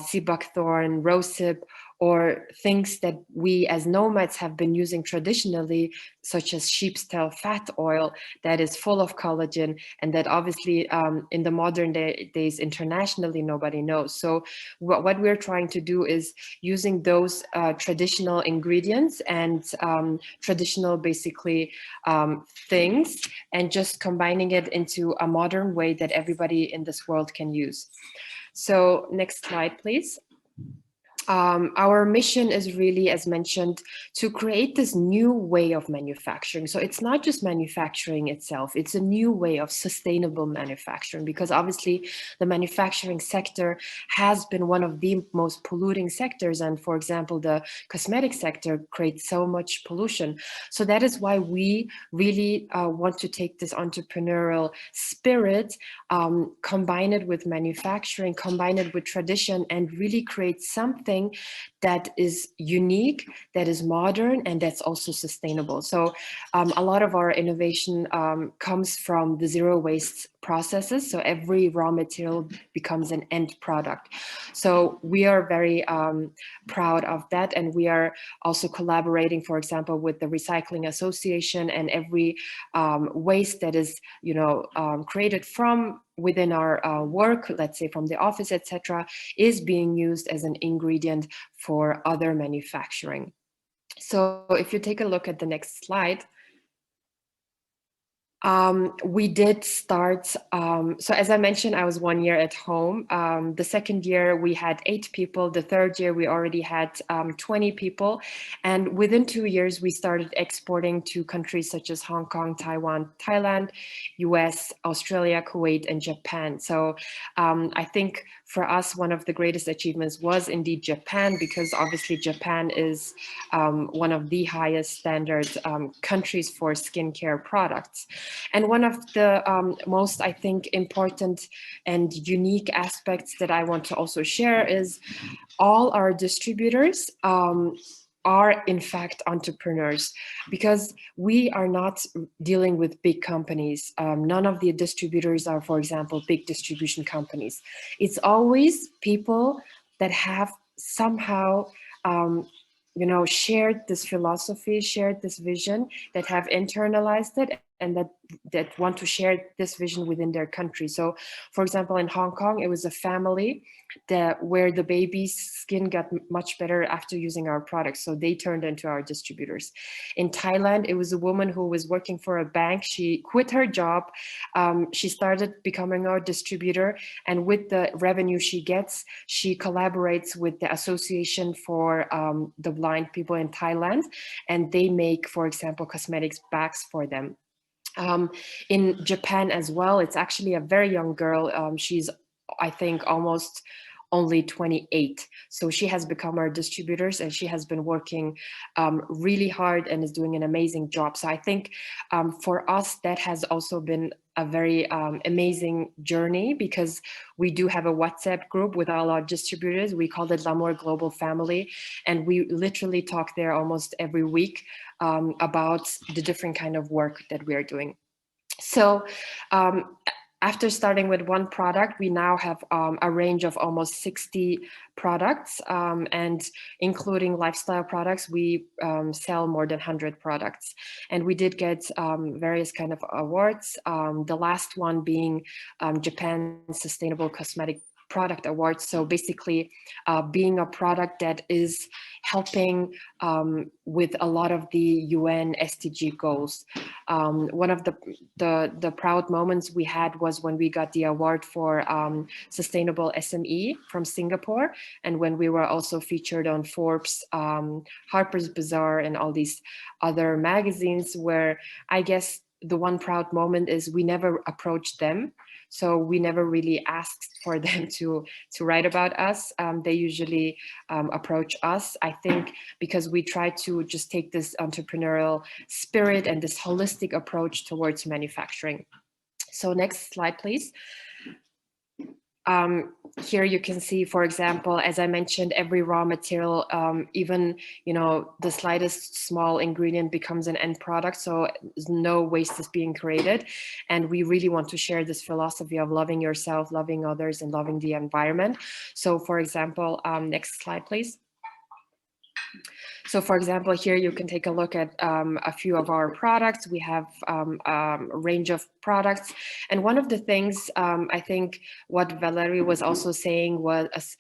sea buckthorn, rosehip, or things that we as nomads have been using traditionally, such as sheep's tail fat oil that is full of collagen, and that obviously in the modern days internationally nobody knows. So what we're trying to do is using those traditional ingredients and traditional basically things, and just combining it into a modern way that everybody in this world can use. So next slide, please. Our mission is really, as mentioned, to create this new way of manufacturing. So it's not just manufacturing itself, it's a new way of sustainable manufacturing, because obviously the manufacturing sector has been one of the most polluting sectors. And for example, the cosmetic sector creates so much pollution. So that is why we really want to take this entrepreneurial spirit, combine it with manufacturing, combine it with tradition, and really create something that is unique, that is modern, and that's also sustainable. So a lot of our innovation comes from the zero waste processes. So every raw material becomes an end product. So we are very proud of that. And we are also collaborating, for example, with the Recycling Association, and every waste that is, created from within our work, let's say from the office, etc., is being used as an ingredient for other manufacturing. So if you take a look at the next slide, we did start, so as I mentioned, I was 1 year at home. The second year we had 8 people. The third year we already had 20 people. And within 2 years, we started exporting to countries such as Hong Kong, Taiwan, Thailand, US, Australia, Kuwait, and Japan. So I think for us, one of the greatest achievements was indeed Japan, because obviously Japan is one of the highest standard countries for skincare products. And one of the most, I think, important and unique aspects that I want to also share is all our distributors are in fact entrepreneurs, because we are not dealing with big companies. None of the distributors are, for example, big distribution companies. It's always people that have somehow shared this philosophy, shared this vision, that have internalized it, and that want to share this vision within their country. So, for example, in Hong Kong, it was a family where the baby's skin got much better after using our products. So they turned into our distributors. In Thailand, it was a woman who was working for a bank. She quit her job. She started becoming our distributor. And with the revenue she gets, she collaborates with the Association for the Blind People in Thailand. And they make, for example, cosmetics bags for them. In Japan as well, it's actually a very young girl. She's, I think, almost only 28. So she has become our distributors, and she has been working really hard and is doing an amazing job. So I think for us, that has also been a very amazing journey, because we do have a WhatsApp group with all our distributors. We call it L'Amour Global Family, and we literally talk there almost every week about the different kind of work that we are doing. So after starting with one product, we now have a range of almost 60 products, and including lifestyle products, we sell more than 100 products. And we did get various kind of awards, the last one being Japan's Sustainable Cosmetic Product Award. So basically being a product that is helping with a lot of the UN SDG goals. One of the proud moments we had was when we got the award for Sustainable SME from Singapore, and when we were also featured on Forbes, Harper's Bazaar, and all these other magazines, where I guess the one proud moment is we never approached them. So we never really asked for them to write about us. They usually approach us, I think, because we try to just take this entrepreneurial spirit and this holistic approach towards manufacturing. So next slide, please. Here you can see, for example, as I mentioned, every raw material, even, you know, the slightest small ingredient becomes an end product. So no waste is being created. And we really want to share this philosophy of loving yourself, loving others, and loving the environment. So for example, next slide, please. So for example, here you can take a look at a few of our products. We have a range of products. And one of the things I think what Valerie was also saying was,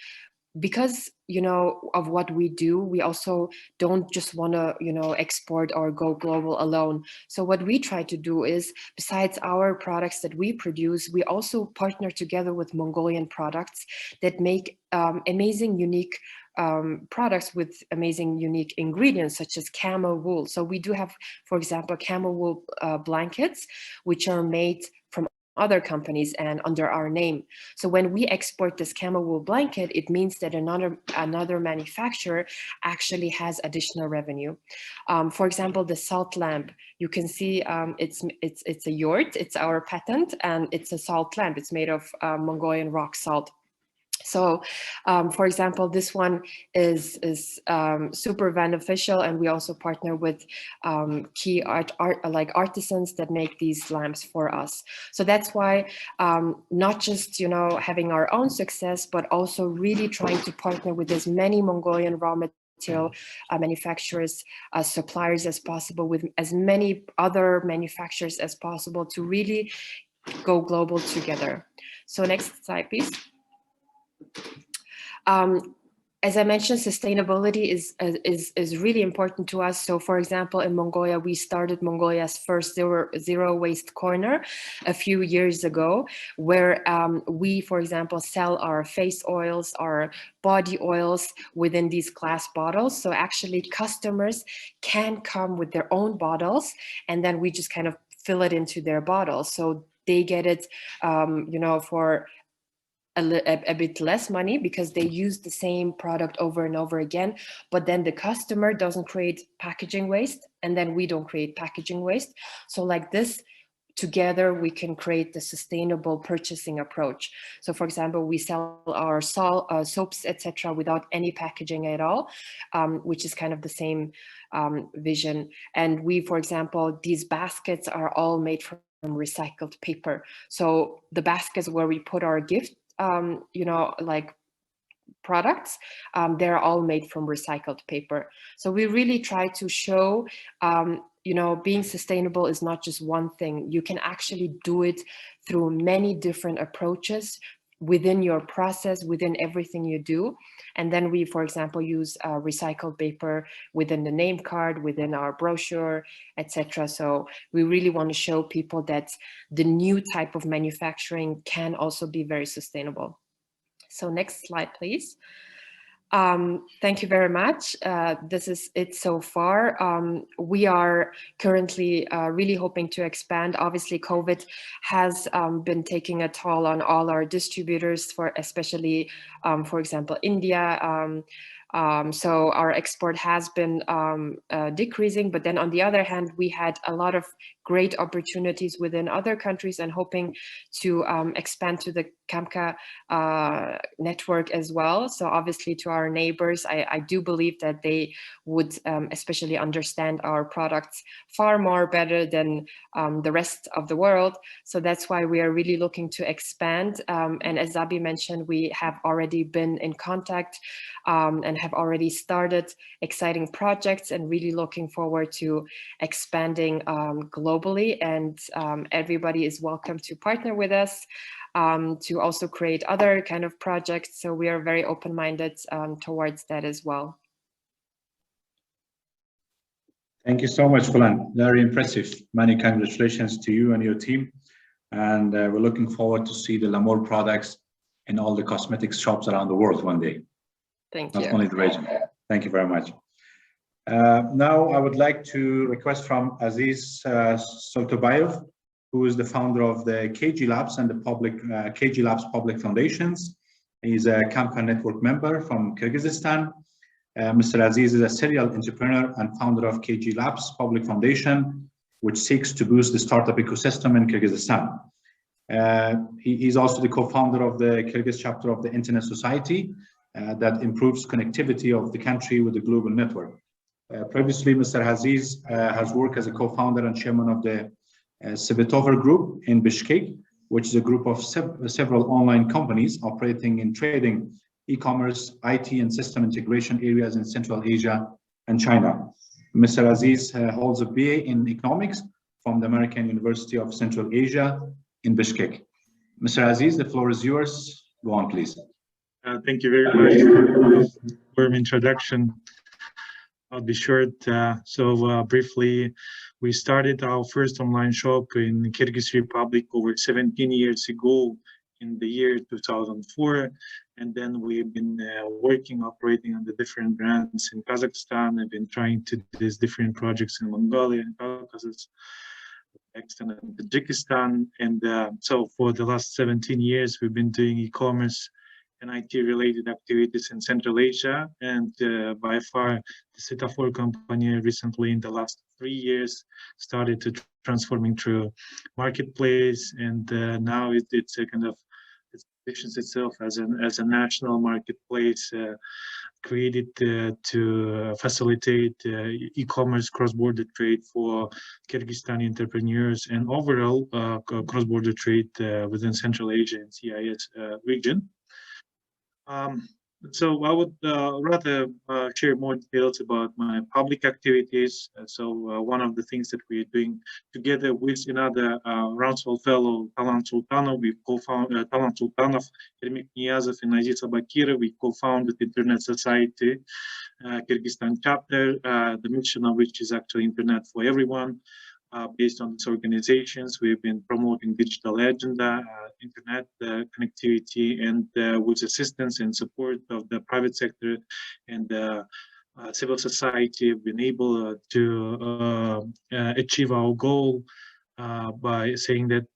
because, you know, of what we do, we also don't just want to, you know, export or go global alone. So what we try to do is, besides our products that we produce, we also partner together with Mongolian products that make amazing, unique products with amazing, unique ingredients, such as camel wool. So we do have, for example, camel wool blankets, which are made from other companies and under our name. So when we export this camel wool blanket, it means that another manufacturer actually has additional revenue. For example, the salt lamp, you can see it's a yurt, it's our patent, and it's a salt lamp. It's made of Mongolian rock salt. So, for example, this one is super beneficial, and we also partner with key artisans that make these lamps for us. So that's why not just, you know, having our own success, but also really trying to partner with as many Mongolian raw material manufacturers, suppliers as possible, with as many other manufacturers as possible, to really go global together. So next slide, please. As I mentioned, sustainability is really important to us. So for example, in Mongolia, we started Mongolia's first zero waste corner a few years ago, where we, for example, sell our face oils, our body oils within these glass bottles. So actually customers can come with their own bottles, and then we just kind of fill it into their bottles. So they get it, you know, for a bit less money, because they use the same product over and over again, but then the customer doesn't create packaging waste, and then we don't create packaging waste. So like this, together we can create the sustainable purchasing approach. So for example, we sell our soaps, etc., without any packaging at all, which is kind of the same vision. And we, for example, these baskets are all made from recycled paper. So the baskets where we put our gift, you know, like products, they're all made from recycled paper. So we really try to show, you know, being sustainable is not just one thing. You can actually do it through many different approaches within your process, within everything you do. And then we, for example, use recycled paper within the name card, within our brochure, etc. So we really want to show people that the new type of manufacturing can also be very sustainable. So next slide, please. Thank you very much. This is it so far. We are currently really hoping to expand. Obviously, COVID has been taking a toll on all our distributors, especially, for example, India. So our export has been decreasing, but then on the other hand, we had a lot of great opportunities within other countries and hoping to expand to the CAMCA network as well. So obviously to our neighbors, I do believe that they would especially understand our products far more better than the rest of the world. So that's why we are really looking to expand. And as Zabi mentioned, we have already been in contact and have already started exciting projects and really looking forward to expanding globally. And everybody is welcome to partner with us to also create other kind of projects. So we are very open-minded towards that as well. Thank you so much, Fulan. Very impressive. Many congratulations to you and your team. And we're looking forward to see the L'Amour products in all the cosmetics shops around the world one day. Thank you. Not only the region. Thank you very much. Now I would like to request from Aziz Soltobayev, who is the founder of the KG Labs and the KG Labs Public Foundations. He's a CAMCA network member from Kyrgyzstan. Mr. Aziz is a serial entrepreneur and founder of KG Labs Public Foundation, which seeks to boost the startup ecosystem in Kyrgyzstan. He's also the co-founder of the Kyrgyz chapter of the Internet Society that improves connectivity of the country with the global network. Previously, Mr. Aziz has worked as a co-founder and chairman of the Svetover Group in Bishkek, which is a group of several online companies operating in trading, e-commerce, IT, and system integration areas in Central Asia and China. Mr. Aziz holds a BA in economics from the American University of Central Asia in Bishkek. Mr. Aziz, the floor is yours. Go on, please. Thank you very much for the warm introduction. I'll be short. Briefly, we started our first online shop in Kyrgyz Republic over 17 years ago in the year 2004. And then we've been operating on the different brands in Kazakhstan. I've been trying to do these different projects in Mongolia and Caucasus, and Tajikistan. And so for the last 17 years, we've been doing e-commerce and IT-related activities in Central Asia. And by far, the Svetover company recently, in the last 3 years, started to transforming through marketplace. And now it's a kind of, it positions itself as a national marketplace created to facilitate e-commerce cross-border trade for Kyrgyzstani entrepreneurs and overall cross-border trade within Central Asia and CIS region. So I would rather share more details about my public activities. One of the things that we're doing together with another Ramsfeld fellow, Talant Sultanov, we co-founded Talant Sultanov, Ermik Niyazov, and Aziz Abakirov, we co-founded Internet Society, Kyrgyzstan chapter, the mission of which is actually Internet for everyone. Based on these organizations, we've been promoting digital agenda, internet connectivity, and with assistance and support of the private sector and civil society, we've been able to achieve our goal by saying that,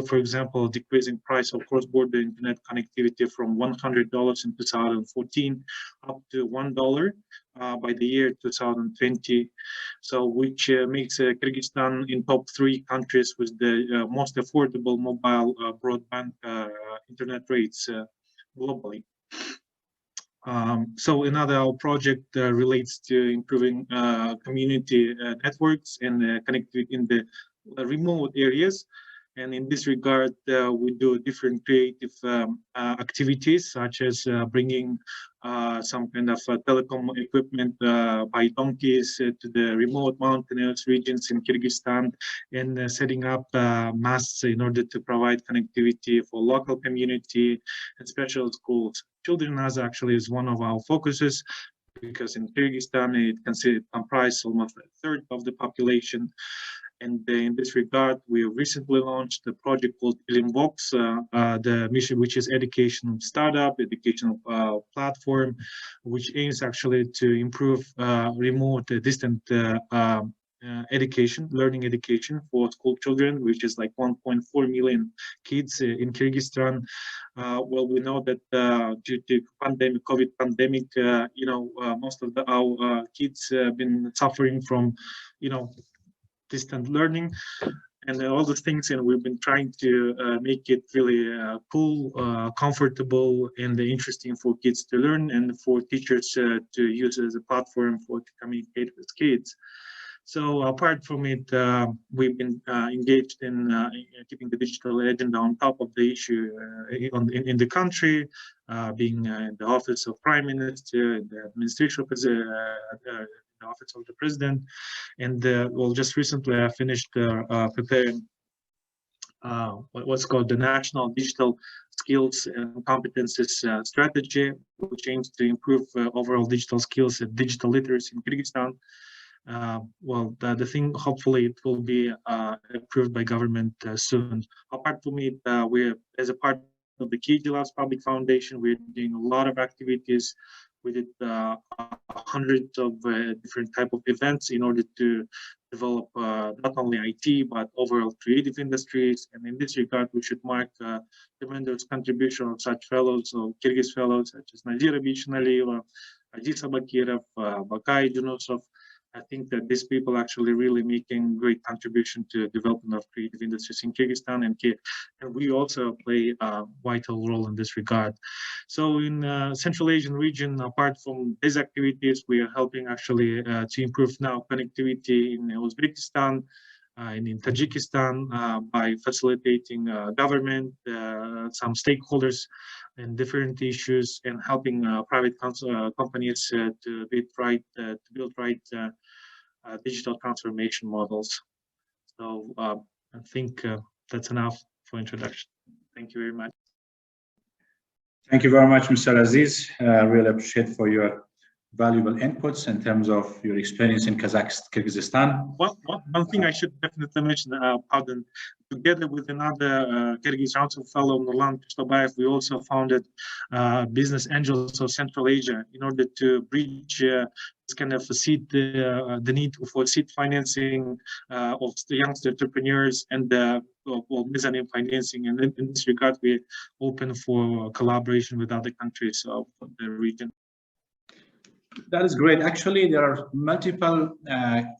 for example, decreasing price of cross-border internet connectivity from $100 in 2014 up to $1 by the year 2020. So, which makes Kyrgyzstan in top 3 countries with the most affordable mobile broadband internet rates globally. So another project relates to improving community networks and connectivity in the remote areas. And in this regard, we do different creative activities, such as bringing some kind of telecom equipment by donkeys to the remote mountainous regions in Kyrgyzstan, and setting up masts in order to provide connectivity for local community and special schools. Children as actually is one of our focuses, because in Kyrgyzstan it comprises almost a third of the population. And in this regard, we recently launched a project called Ilimbox, the mission, which is education startup, educational platform, which aims actually to improve remote, distant education, learning education for school children, which is like 1.4 million kids in Kyrgyzstan. Well, we know that due to pandemic, COVID pandemic, most of our kids have been suffering from, distant learning and all those things, and we've been trying to make it really cool, comfortable, and interesting for kids to learn, and for teachers to use as a platform to communicate with kids. So apart from it, we've been engaged in keeping the digital agenda on top of the issue in the country, being in the office of Prime Minister, the administration of the office of the President, and well, just recently I finished preparing what's called the National Digital Skills and Competences Strategy, which aims to improve overall digital skills and digital literacy in Kyrgyzstan. Well, the thing, hopefully it will be approved by government soon. Apart from it, we're, as a part of the Kyrgyzstan Public Foundation, we're doing a lot of activities. We did hundreds of different type of events in order to develop not only IT, but overall creative industries. And in this regard, we should mark tremendous contribution of such fellows, or Kyrgyz fellows, such as Nazira Bichinalieva, Aziz Abakirov, Bakay Junusov. I think that these people actually really making great contribution to development of creative industries in Kyrgyzstan, and we also play a vital role in this regard. So in Central Asian region, apart from these activities, we are helping actually to improve now connectivity in Uzbekistan and in Tajikistan by facilitating government, some stakeholders in different issues, and helping private companies to build right digital transformation models. So I think that's enough for introduction. Thank you very much. Thank you very much, Mr. Aziz. Really appreciate for your valuable inputs in terms of your experience in Kyrgyzstan. One thing I should definitely mention, pardon, together with another Kyrgyz Council fellow, Nurlan Kishtabayev, we also founded Business Angels of Central Asia in order to bridge this kind of the need for seed financing of the youngster entrepreneurs and mezzanine financing. And in this regard, we're open for collaboration with other countries of the region. That is great. Actually, there are multiple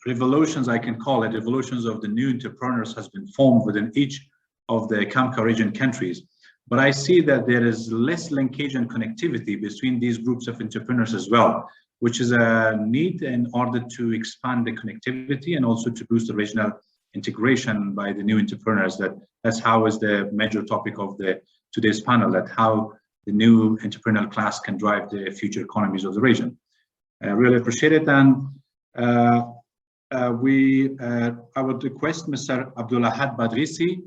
revolutions, I can call it, revolutions of the new entrepreneurs has been formed within each of the CAMCA region countries. But I see that there is less linkage and connectivity between these groups of entrepreneurs as well, which is a need in order to expand the connectivity and also to boost the regional integration by the new entrepreneurs. That's how is the major topic of today's panel, that how the new entrepreneurial class can drive the future economies of the region. I really appreciate it, and I would request Mr. Abdullah Badrisi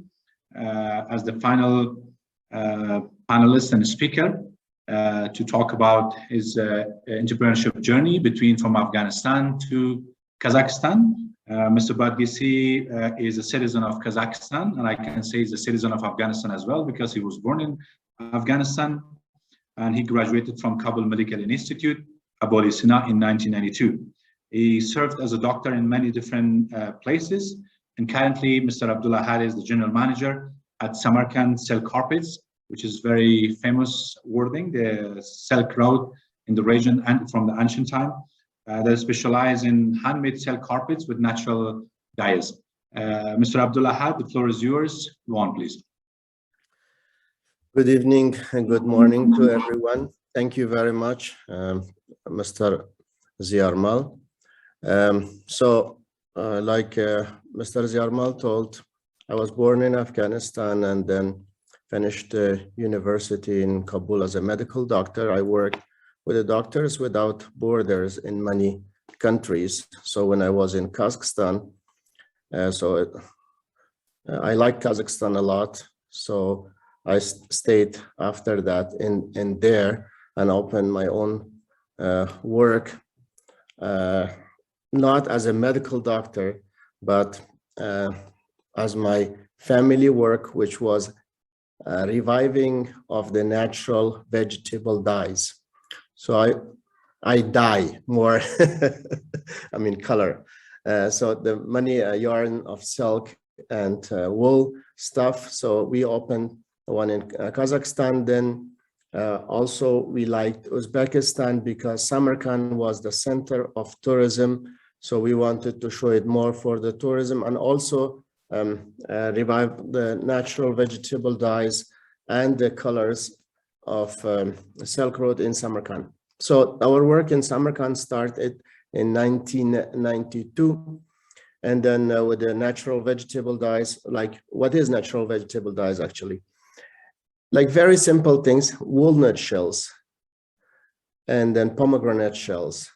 as the final panelist and speaker to talk about his entrepreneurship journey from Afghanistan to Kazakhstan. Mr. Badrisi is a citizen of Kazakhstan, and I can say he's a citizen of Afghanistan as well, because he was born in Afghanistan and he graduated from Kabul Medical Institute, Aboli Sina, in 1992. He served as a doctor in many different places, and currently Mr. Abdullah Had is the general manager at Samarkand Silk Carpets, which is very famous wording, the silk road in the region and from the ancient time. They specialize in handmade silk carpets with natural dyes. Mr. Abdullah Had, the floor is yours. Go on, please. Good evening and good morning to everyone. Thank you very much, Mr. Ziarmal. Like Mr. Ziarmal told, I was born in Afghanistan and then finished university in Kabul as a medical doctor. I worked with the Doctors Without Borders in many countries. So when I was in Kazakhstan, I like Kazakhstan a lot. So I stayed after that in there and opened my own work, not as a medical doctor, but as my family work, which was reviving of the natural vegetable dyes. So I dye more, I mean color. So the many yarn of silk and wool stuff. So we opened one in Kazakhstan. Then also we liked Uzbekistan because Samarkand was the center of tourism. So we wanted to show it more for the tourism and also revive the natural vegetable dyes and the colors of Silk Road in Samarkand. So our work in Samarkand started in 1992. And then with the natural vegetable dyes, like what is natural vegetable dyes actually? Like very simple things, walnut shells, and then pomegranate shells,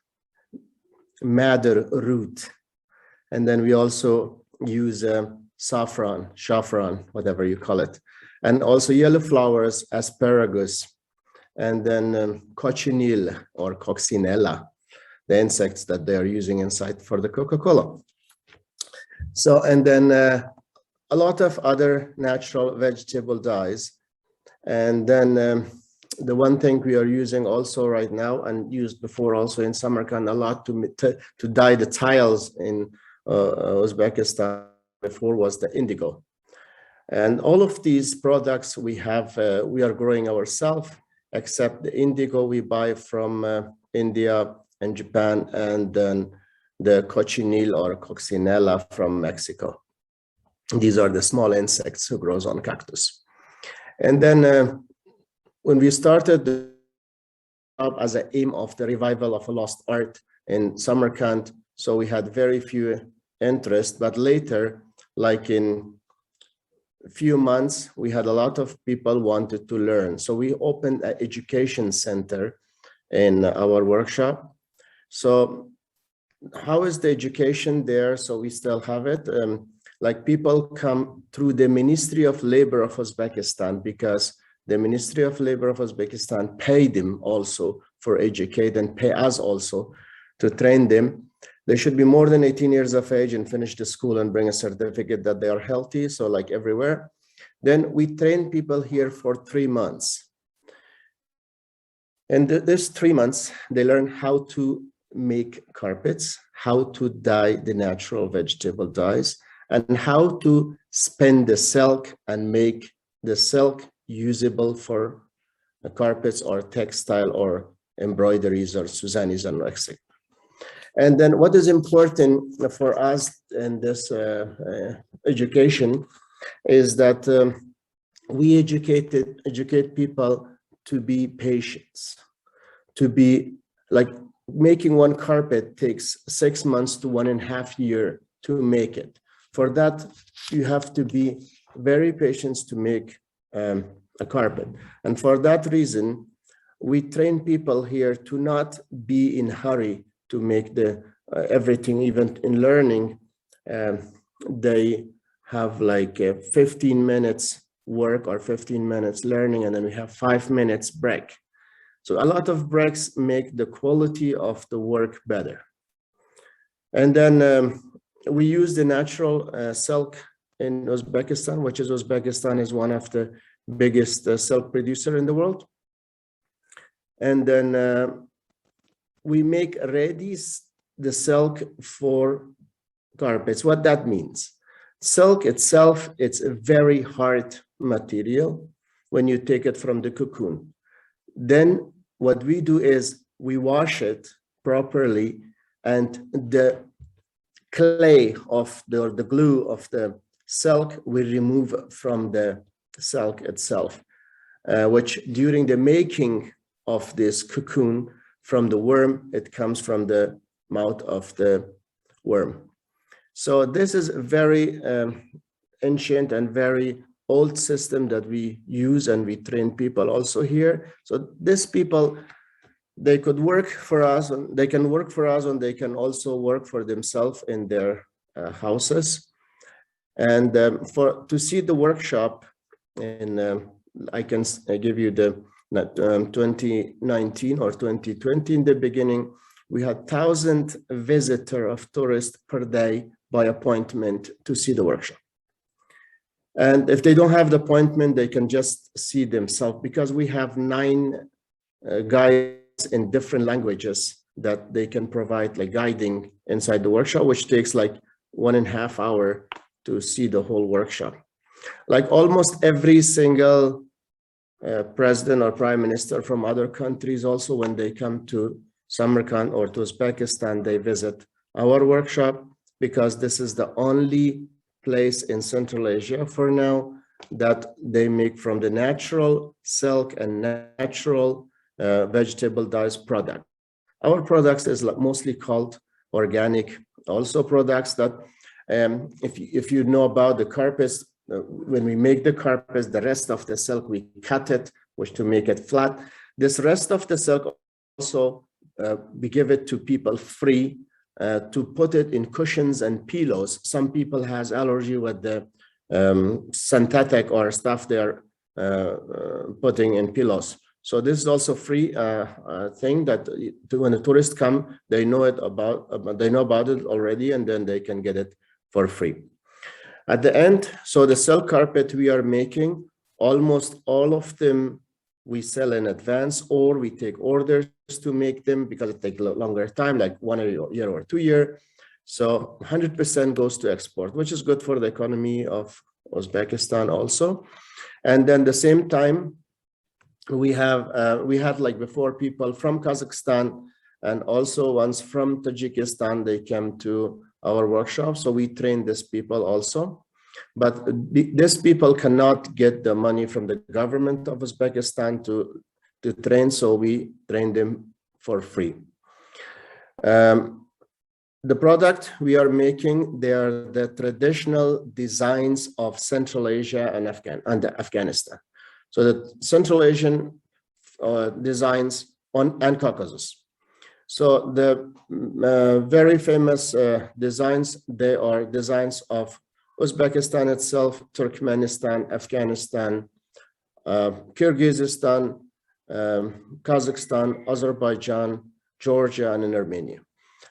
madder root. And then we also use saffron, whatever you call it. And also yellow flowers, asparagus, and then cochineal or coccinella, the insects that they are using inside for the Coca-Cola. So, and then a lot of other natural vegetable dyes. And then the one thing we are using also right now and used before also in Samarkand a lot to dye the tiles in Uzbekistan before was the indigo. And all of these products we have, we are growing ourselves, except the indigo we buy from India and Japan, and then the cochineal or coccinella from Mexico. These are the small insects who grows on cactus. And then when we started as an aim of the revival of a lost art in Samarkand, so we had very few interest, but later, like in a few months, we had a lot of people wanted to learn. So we opened an education center in our workshop. So how is the education there? So we still have it. Like people come through the Ministry of Labor of Uzbekistan because the Ministry of Labor of Uzbekistan paid them also for educate and pay us also to train them. They should be more than 18 years of age and finish the school and bring a certificate that they are healthy. So like everywhere. Then we train people here for 3 months. And this 3 months, they learn how to make carpets, how to dye the natural vegetable dyes, and how to spin the silk and make the silk usable for carpets or textile or embroideries or Suzanis and etc. And then what is important for us in this education is that we educate people to be patient, to be like making one carpet takes 6 months to 1.5 years to make it. For that, you have to be very patient to make a carpet. And for that reason, we train people here to not be in hurry to make the everything, even in learning. They have like 15 minutes work or 15 minutes learning, and then we have 5 minutes break. So a lot of breaks make the quality of the work better. And then we use the natural silk in Uzbekistan, which is Uzbekistan is one of the biggest silk producer in the world. And then we make ready the silk for carpets. What that means? Silk itself, it's a very hard material when you take it from the cocoon. Then what we do is we wash it properly, and the clay of the glue of the silk we remove from the silk itself, which during the making of this cocoon from the worm, it comes from the mouth of the worm. So this is a very ancient and very old system that we use, and we train people also here. So these people, they could work for us, and they can work for us, and they can also work for themselves in their houses. And to see the workshop, and I can give you the 2019 or 2020. In the beginning, we had 1,000 visitors of tourists per day by appointment to see the workshop. And if they don't have the appointment, they can just see themselves, because we have 9 guides in different languages that they can provide like guiding inside the workshop, which takes like 1.5 hours to see the whole workshop. Like almost every single president or prime minister from other countries, also when they come to Samarkand or to Uzbekistan, they visit our workshop, because this is the only place in Central Asia for now that they make from the natural silk and natural vegetable dyes product. Our products is mostly called organic also products that if you know about the carpets, when we make the carpets, the rest of the silk, we cut it, which to make it flat. This rest of the silk also we give it to people free to put it in cushions and pillows. Some people has allergy with the synthetic or stuff they're putting in pillows. So this is also free thing that when the tourists come, they know about it already, and then they can get it for free. At the end, so the silk carpet we are making, almost all of them we sell in advance, or we take orders to make them because it takes a longer time, like 1 year or 2 years. So 100% goes to export, which is good for the economy of Uzbekistan also. And then the same time, we had like before people from Kazakhstan and also ones from Tajikistan, they came to our workshop. So we train these people also. But these people cannot get the money from the government of Uzbekistan to train, so we train them for free. The product we are making, they are the traditional designs of Central Asia and Afghanistan. So the Central Asian designs and Caucasus. So the very famous designs, they are designs of Uzbekistan itself, Turkmenistan, Afghanistan, Kyrgyzstan, Kazakhstan, Azerbaijan, Georgia, and in Armenia.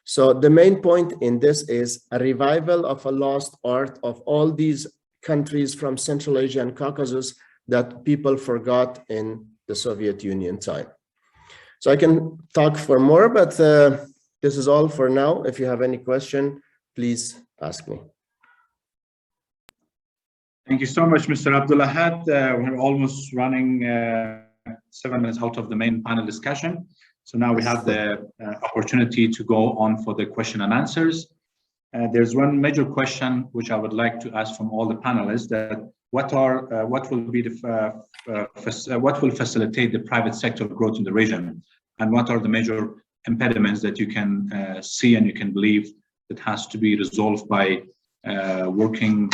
So the main point in this is a revival of a lost art of all these countries from Central Asia and Caucasus that people forgot in the Soviet Union time. So I can talk for more, but this is all for now. If you have any question, please ask me. Thank you so much, Mr. Abdullah. We're almost running 7 minutes out of the main panel discussion. So now we have the opportunity to go on for the question and answers. There's one major question which I would like to ask from all the panelists: that what will facilitate the private sector growth in the region, and what are the major impediments that you can see and you can believe that has to be resolved by working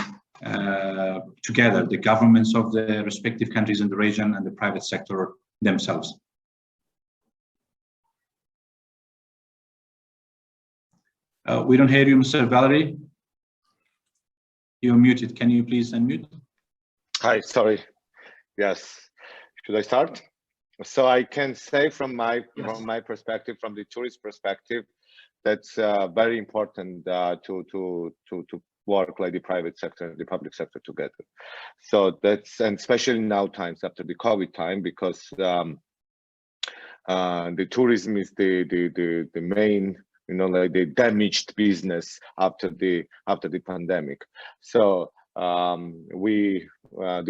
together, the governments of the respective countries in the region and the private sector themselves? We don't hear you, Mr. Valery. You're muted. Can you please unmute? Hi, sorry. Yes. Should I start? So I can say from my perspective, from the tourist perspective, that's very important to work like the private sector and the public sector together. So that's, and especially now times after the COVID time, because the tourism is the main, you know, like the damaged business after the pandemic. So the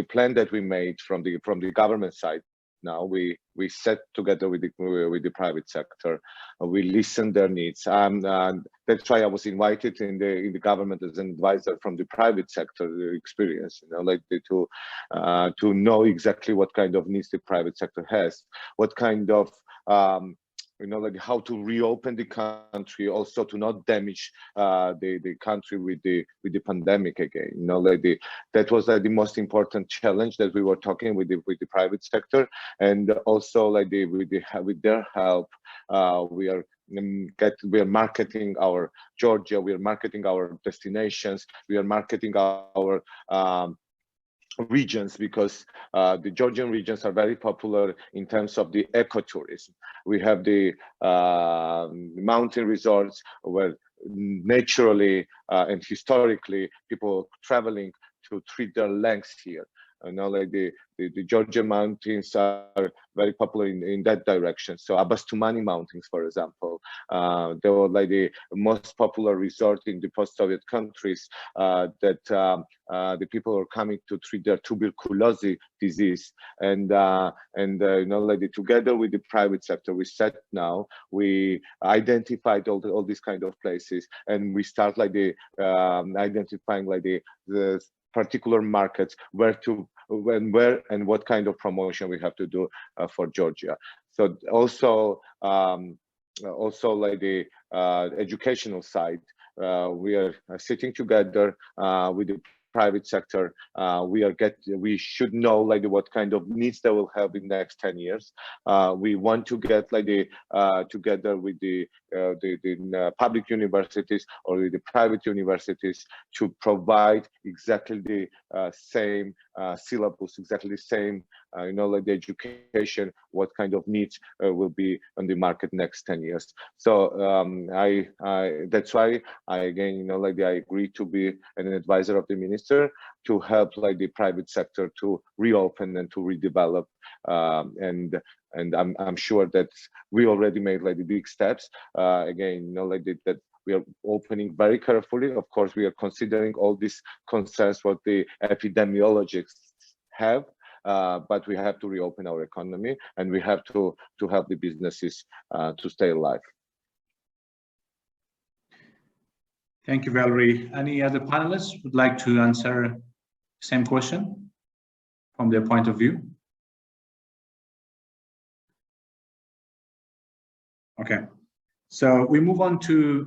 plan that we made from the government side, now we set together with the private sector. We listened their needs, and that's why I was invited in the government as an advisor from the private sector experience. You know, like to know exactly what kind of needs the private sector has, what kind of you know, like how to reopen the country, also to not damage the country with the pandemic again. You know, like that was like the most important challenge that we were talking with the private sector, and also like with their help, we are marketing our Georgia, we are marketing our destinations, we are marketing our regions, because the Georgian regions are very popular in terms of the ecotourism. We have the mountain resorts where naturally and historically people traveling to treat their lungs here. Like the Georgian mountains are very popular in that direction. So Abastumani mountains, for example, they were like the most popular resort in the post-Soviet countries that the people are coming to treat their tuberculosis disease. And like together with the private sector, we identified all these kind of places, and we start like the identifying like the particular markets where and what kind of promotion we have to do for Georgia. So also like the educational side, we are sitting together with the private sector. We should know like what kind of needs they will have in the next 10 years. We want to get like together with the public universities or with the private universities to provide exactly the same syllabus, exactly the same like the education, what kind of needs will be on the market next 10 years. So that's why I again like I agree to be an advisor of the minister to help like the private sector to reopen and to redevelop, and I'm sure that we already made like the big steps. Again, like that we are opening very carefully. Of course, we are considering all these concerns what the epidemiologists have, but we have to reopen our economy, and we have to help the businesses to stay alive. Thank you, Valerie. Any other panelists would like to answer the same question from their point of view? Okay, so we move on to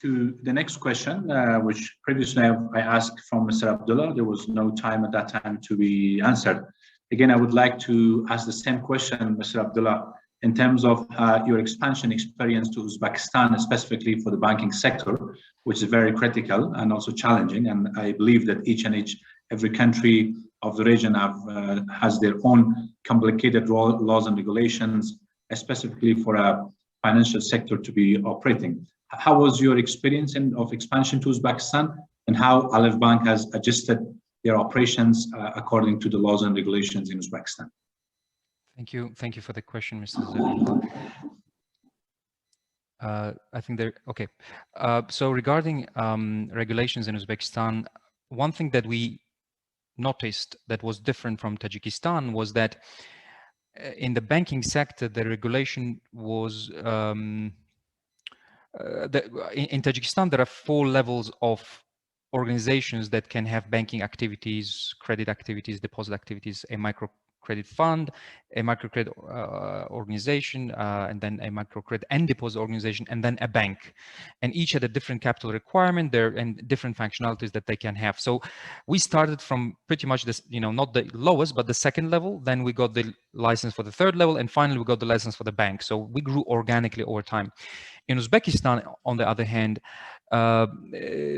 the next question, which previously I asked from Mr. Abdullah. There was no time at that time to be answered. Again, I would like to ask the same question, Mr. Abdullah, in terms of your expansion experience to Uzbekistan, specifically for the banking sector, which is very critical and also challenging. And I believe that every country of the region has their own complicated laws and regulations, specifically for a financial sector to be operating. How was your experience of expansion to Uzbekistan, and how Aleph Bank has adjusted their operations according to the laws and regulations in Uzbekistan? Thank you for the question, Mr. Zahir. I think okay. So regarding regulations in Uzbekistan, one thing that we noticed that was different from Tajikistan was that in the banking sector, the regulation was in Tajikistan, there are 4 levels of organizations that can have banking activities, credit activities, deposit activities, a microcredit fund, a microcredit organization, and then a microcredit and deposit organization, and then a bank. And each had a different capital requirement there and different functionalities that they can have. So we started from pretty much this, not the lowest, but the 2nd level. Then we got the license for the 3rd level, and finally we got the license for the bank. So we grew organically over time. In Uzbekistan, on the other hand,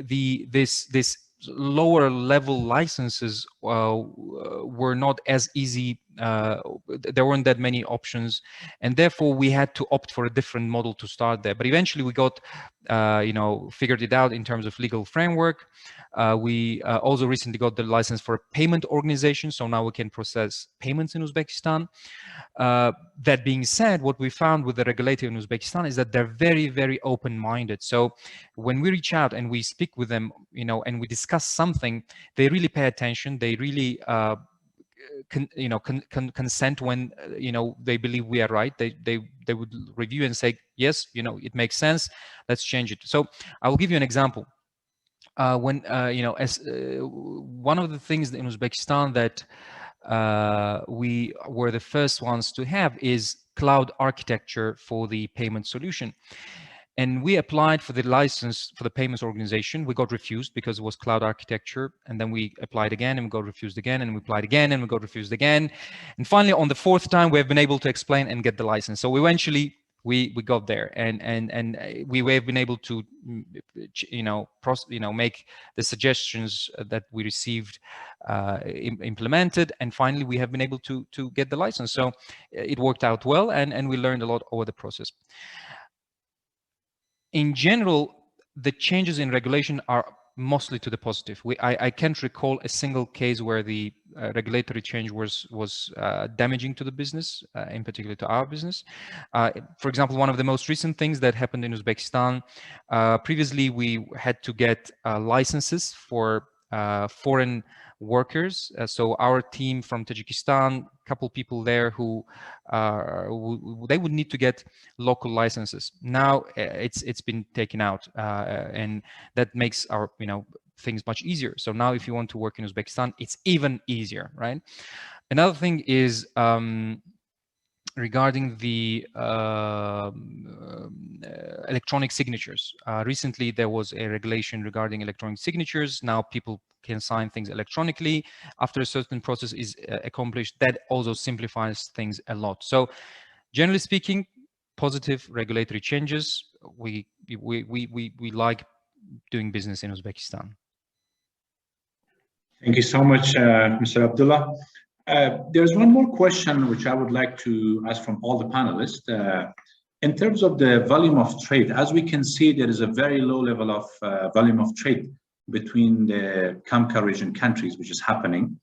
this lower level licenses were not as easy. There weren't that many options, and therefore we had to opt for a different model to start there. But eventually we got, figured it out in terms of legal framework. We also recently got the license for a payment organization, so now we can process payments in Uzbekistan. That being said, what we found with the regulator in Uzbekistan is that they're very, very open-minded. So when we reach out and we speak with them, and we discuss something, they really pay attention. They really consent when they believe we are right. They would review and say, yes, it makes sense, let's change it. So I will give you an example. When as one of the things in Uzbekistan that we were the first ones to have is cloud architecture for the payment solution. And we applied for the license for the payments organization. We got refused because it was cloud architecture. And then we applied again and we got refused again, and we applied again and we got refused again. And finally, on the 4th time, we have been able to explain and get the license. So eventually we got there, and we have been able to make the suggestions that we received implemented, and finally we have been able to get the license. So it worked out well, and we learned a lot over the process. In general, the changes in regulation are mostly to the positive. I can't recall a single case where the regulatory change was damaging to the business, in particular to our business. For example, one of the most recent things that happened in Uzbekistan, previously we had to get licenses for foreign workers. So our team from Tajikistan, a couple people there who they would need to get local licenses. Now it's been taken out, and that makes our things much easier. So now if you want to work in Uzbekistan, it's even easier, right? Another thing is regarding the electronic signatures. Recently, there was a regulation regarding electronic signatures. Now people can sign things electronically after a certain process is accomplished. That also simplifies things a lot. So generally speaking, positive regulatory changes. We like doing business in Uzbekistan. Thank you so much, Mr. Abdullah. There's one more question which I would like to ask from all the panelists. In terms of the volume of trade, as we can see, there is a very low level of volume of trade between the CAMCA region countries, which is happening.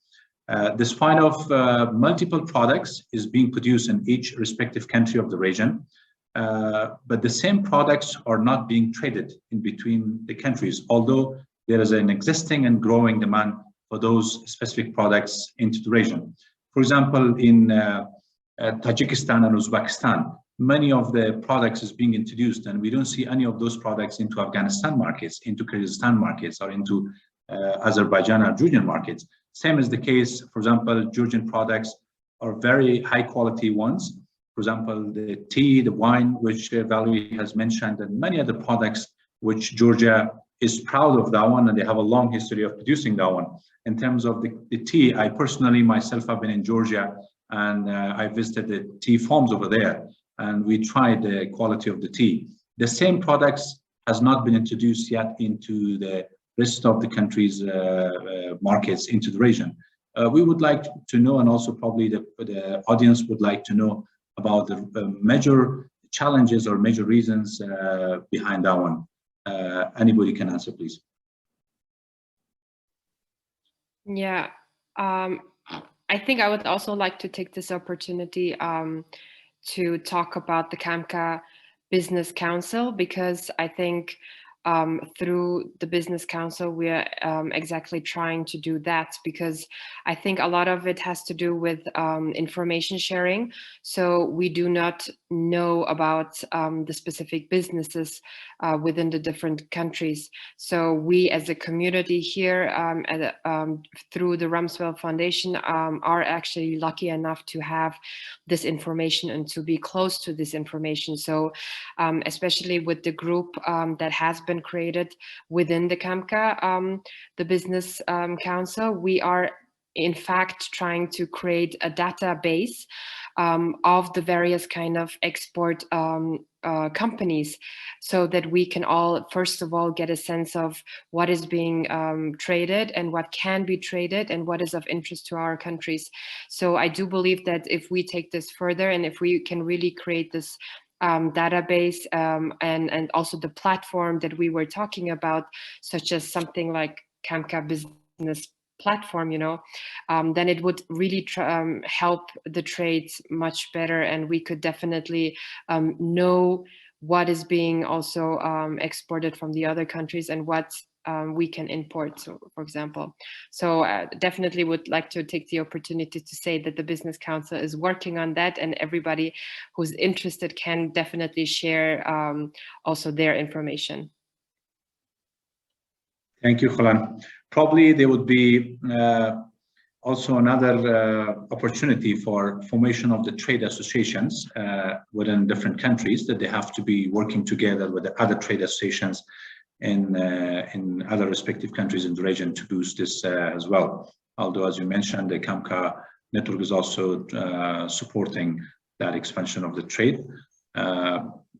Despite of multiple products is being produced in each respective country of the region, but the same products are not being traded in between the countries, although there is an existing and growing demand for those specific products into the region. For example, in Tajikistan and Uzbekistan, many of the products is being introduced, and we don't see any of those products into Afghanistan markets, into Kyrgyzstan markets, or into Azerbaijan or Georgian markets. Same is the case, for example, Georgian products are very high quality ones. For example, the tea, the wine, which Valerie has mentioned, and many other products which Georgia is proud of that one, and they have a long history of producing that one. In terms of the tea, I personally myself have been in Georgia, and I visited the tea farms over there, and we tried the quality of the tea. The same products has not been introduced yet into the rest of the country's markets into the region. We would like to know, and also probably the audience would like to know about the major challenges or major reasons behind that one. Anybody can answer, please. Yeah, I think I would also like to take this opportunity to talk about the CAMCA Business Council, because I think through the Business Council, we are exactly trying to do that, because I think a lot of it has to do with information sharing. So we do not know about the specific businesses within the different countries. So we as a community here through the Rumsfeld Foundation are actually lucky enough to have this information and to be close to this information. So especially with the group that has been created within the CAMCA, the Business Council, we are in fact trying to create a database of the various kind of export companies, so that we can all, first of all, get a sense of what is being traded and what can be traded and what is of interest to our countries. So I do believe that if we take this further, and if we can really create this database and also the platform that we were talking about, such as something like CAMCA Business Platform, then it would really help the trades much better, and we could definitely know what is being also exported from the other countries and what we can import, so, for example. So definitely would like to take the opportunity to say that the Business Council is working on that, and everybody who's interested can definitely share also their information. Thank you, Khalan. Probably there would be also another opportunity for formation of the trade associations within different countries, that they have to be working together with the other trade associations in other respective countries in the region to boost this as well. Although, as you mentioned, the CAMCA network is also supporting that expansion of the trade.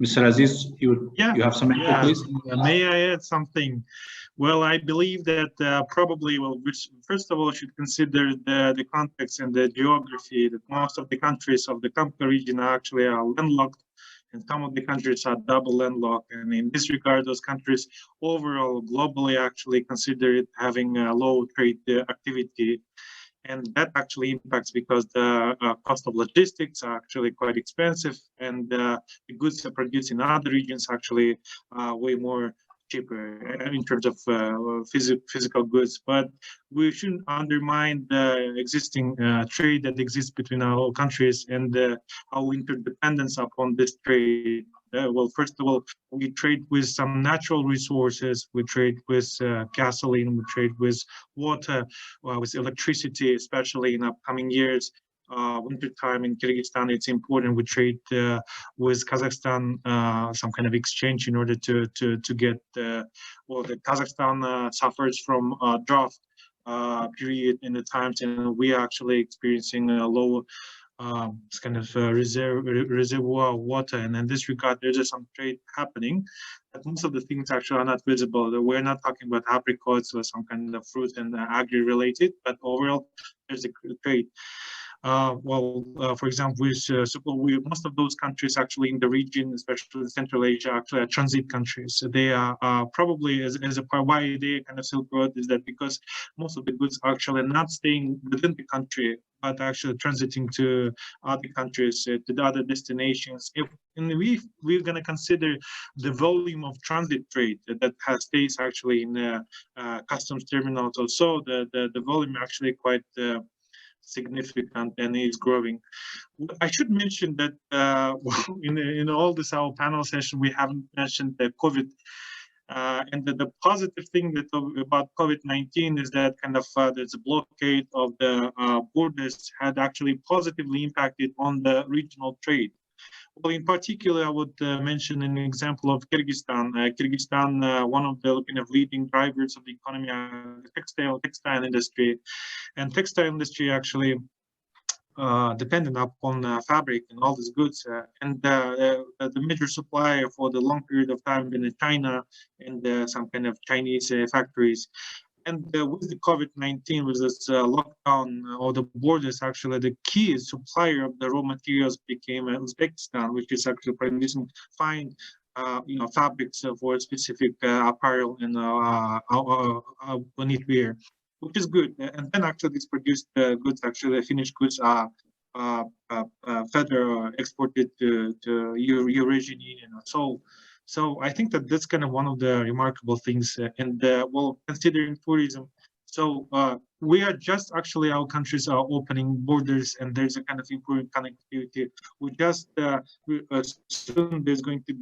Mr. Aziz, you have some input, please? May I add something? Well, I believe that probably, first of all, should consider the context and the geography, that most of the countries of the CAMCA region actually are landlocked, and some of the countries are double landlocked. And in this regard, those countries overall globally actually consider it having a low trade activity. And that actually impacts because the cost of logistics are actually quite expensive, and the goods that are produced in other regions actually way more cheaper in terms of physical goods. But we shouldn't undermine the existing trade that exists between our countries and our interdependence upon this trade. Well, first of all, we trade with some natural resources. We trade with gasoline. We trade with water, with electricity, especially in upcoming years. Wintertime in Kyrgyzstan, it's important we trade with Kazakhstan, some kind of exchange in order to get, well, the Kazakhstan suffers from drought period in the times, and we are actually experiencing a low kind of reservoir water, and in this regard there's some trade happening, but most of the things actually are not visible. We're not talking about apricots or some kind of fruit and agri related, but overall there's a trade. For example, with most of those countries actually in the region, especially in Central Asia, actually are transit countries. So they are probably as a part why they kind of Silk Road is that because most of the goods are actually not staying within the country, but actually transiting to other countries, to the other destinations. We're going to consider the volume of transit trade that stays actually in customs terminals or so, the volume actually quite significant and is growing. I should mention that in all this our panel session we haven't mentioned the COVID, and the positive thing about COVID-19 is that kind of there's a blockade of the borders had actually positively impacted on the regional trade. Well, in particular, I would mention an example of Kyrgyzstan. Kyrgyzstan, one of the kind of leading drivers of the economy, textile industry, and textile industry actually dependent upon fabric and all these goods, and the major supplier for the long period of time been China and some kind of Chinese factories. And with the COVID-19, with this lockdown or the borders, actually the key supplier of the raw materials became Uzbekistan, which is actually producing fine, fabrics for specific apparel and knitwear, which is good. And then actually these produced goods, actually finished goods are further exported to Eurasian Union or so. So I think that that's kind of one of the remarkable things, well, considering tourism. So we are just actually, our countries are opening borders and there's a kind of improving connectivity. We just soon there's going to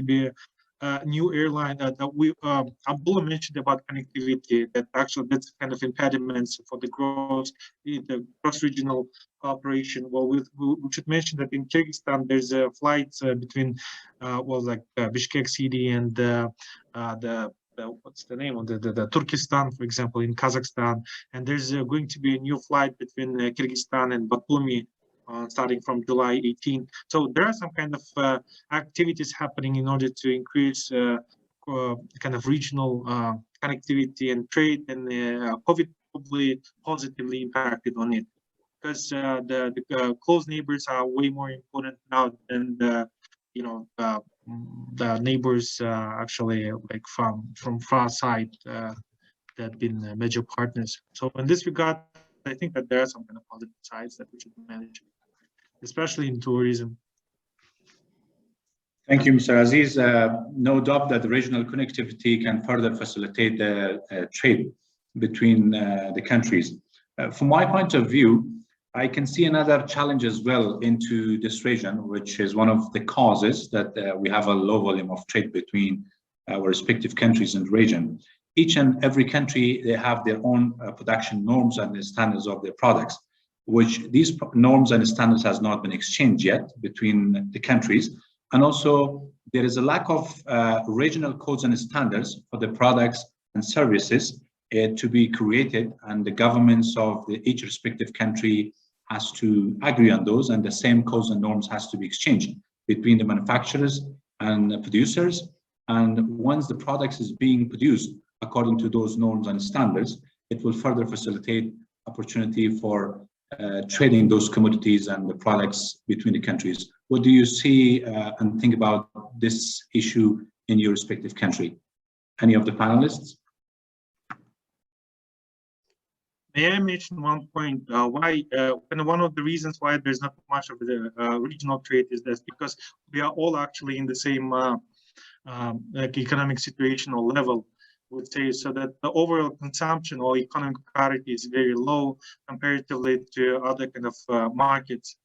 be a new airline that Abdullah mentioned about connectivity, that actually that's kind of impediments for the growth, the cross-regional cooperation. Well, we should mention that in Kyrgyzstan there's flights between Bishkek city and what's the name of the Turkestan, for example, in Kazakhstan, and there's going to be a new flight between Kyrgyzstan and Batumi starting from July 18th. So there are some kind of activities happening in order to increase kind of regional connectivity and trade, and COVID probably positively impacted on it, because the close neighbors are way more important now than the neighbors actually like from far side that have been major partners. So in this regard, I think that there are some kind of positive sides that we should manage, especially in tourism. Thank you, Mr. Aziz. No doubt that the regional connectivity can further facilitate the trade between the countries. From my point of view, I can see another challenge as well into this region, which is one of the causes that we have a low volume of trade between our respective countries in the region. Each and every country, they have their own production norms and the standards of their products, which these norms and standards has not been exchanged yet between the countries. And also there is a lack of regional codes and standards for the products and services to be created, and the governments of each respective country has to agree on those, and the same codes and norms has to be exchanged between the manufacturers and the producers. And once the product is being produced according to those norms and standards, it will further facilitate opportunity for trading those commodities and the products between the countries. What do you see and think about this issue in your respective country? Any of the panelists? May I mention one point? And one of the reasons why there's not much of the regional trade is that because we are all actually in the same like economic situation or level, would say, so that the overall consumption or economic parity is very low comparatively to other kind of markets.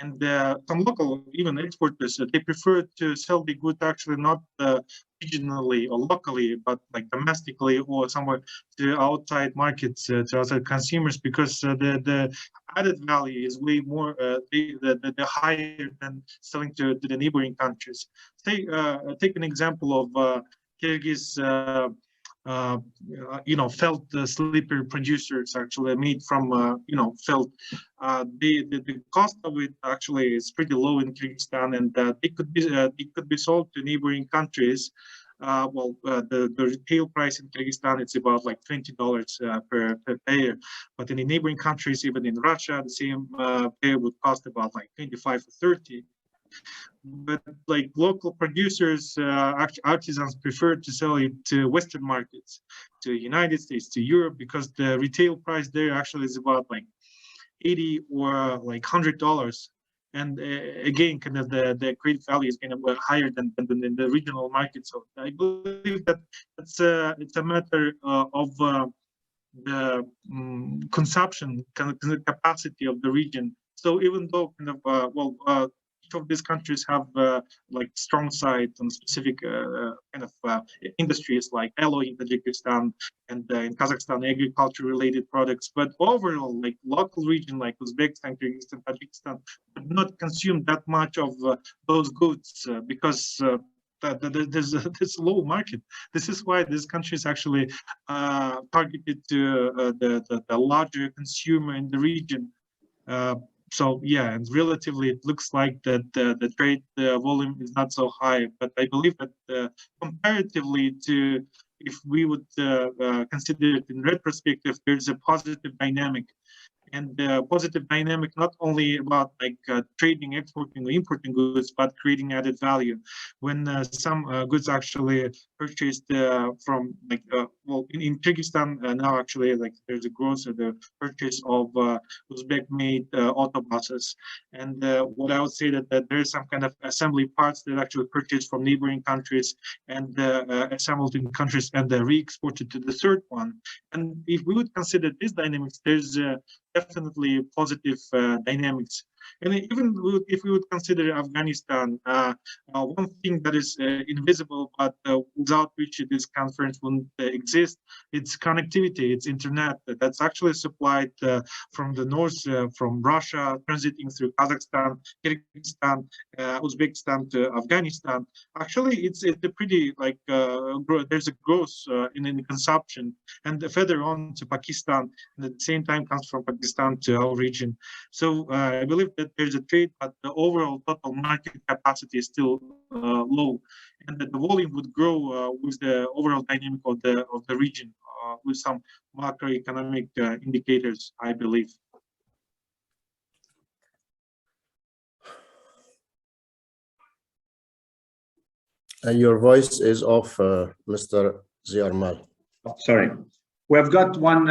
And some local, even exporters, they prefer to sell the good actually not regionally or locally, but like domestically or somewhere to outside markets, to outside consumers, because the added value is way more, the higher than selling to the neighboring countries. Take an example of Kyrgyz. Felt slipper producers actually made from felt. The cost of it actually is pretty low in Kyrgyzstan, and it could be sold to neighboring countries. The retail price in Kyrgyzstan, it's about like $20 per pair, but in the neighboring countries, even in Russia, the same pair would cost about like 25 or 30. But like local producers, artisans prefer to sell it to Western markets, to United States, to Europe, because the retail price there actually is about like $80 or like $100. And again, kind of the credit value is kind of higher than in the regional market. So I believe that it's a matter of the consumption kind of capacity of the region. So even though kind of each of these countries have like strong side on specific kind of industries like alloy in Tajikistan and in Kazakhstan, agriculture-related products. But overall, like local region like Uzbekistan, Kyrgyzstan, Tajikistan would not consume that much of those goods because there's this low market. This is why these countries actually targeted to the larger consumer in the region. So yeah, and relatively, it looks like that the trade volume is not so high. But I believe that comparatively to, if we would consider it in retrospective, there's a positive dynamic. And the positive dynamic not only about like trading, exporting, or importing goods, but creating added value. When some goods actually purchased from like in Kyrgyzstan now actually like there's a growth of the purchase of Uzbek-made autobuses. And what I would say that there is some kind of assembly parts that actually purchased from neighboring countries and assembled in countries and re-exported to the third one. And if we would consider these dynamics, there's definitely positive dynamics. And even if we would consider Afghanistan, one thing that is invisible, but without which this conference wouldn't exist, it's connectivity, it's internet that's actually supplied from the north, from Russia, transiting through Kazakhstan, Kyrgyzstan, Uzbekistan to Afghanistan. Actually, it's a pretty like there's a growth in consumption, and further on to Pakistan, and at the same time comes from Pakistan to our region. So I believe that there's a trade, but the overall total market capacity is still low, and that the volume would grow with the overall dynamic of the region, with some macroeconomic indicators, I believe. Your voice is off, Mr. Ziarmal. Sorry. We've got one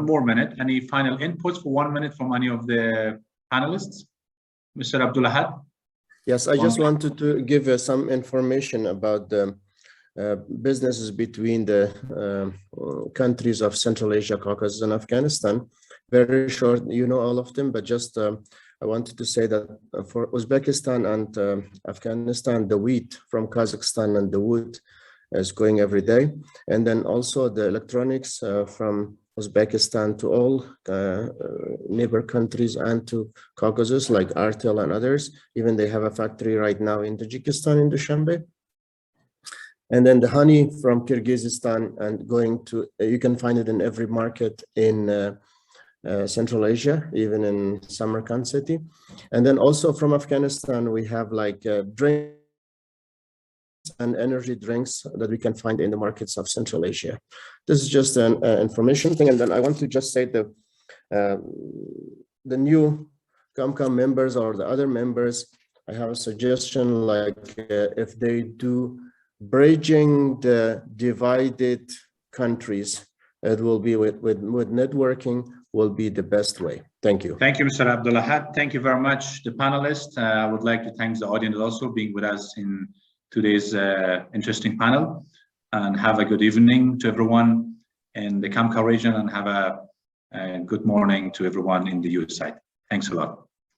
more minute. Any final inputs for 1 minute from any of the panelists? Mr. Abdullah? Yes, I just wanted to give some information about the businesses between the countries of Central Asia, Caucasus, and Afghanistan. Very short, you know all of them, but just I wanted to say that for Uzbekistan and Afghanistan, the wheat from Kazakhstan and the wood is going every day. And then also the electronics from Uzbekistan to all neighbor countries and to Caucasus like Artel and others. Even they have a factory right now in Tajikistan in Dushanbe. And then the honey from Kyrgyzstan and going to, you can find it in every market in Central Asia, even in Samarkand city. And then also from Afghanistan, we have like drinks and energy drinks that we can find in the markets of Central Asia. This is just an information thing. And then I want to just say that The new CAMCA members or the other members, I have a suggestion, like if they do bridging the divided countries, it will be with networking will be the best way. Thank you. Thank you, Mr. Abdullah. Thank you very much, the panelists. I would like to thank the audience also being with us in today's interesting panel, and have a good evening to everyone in the CAMCA region, and have a good morning to everyone in the US side. Thanks a lot.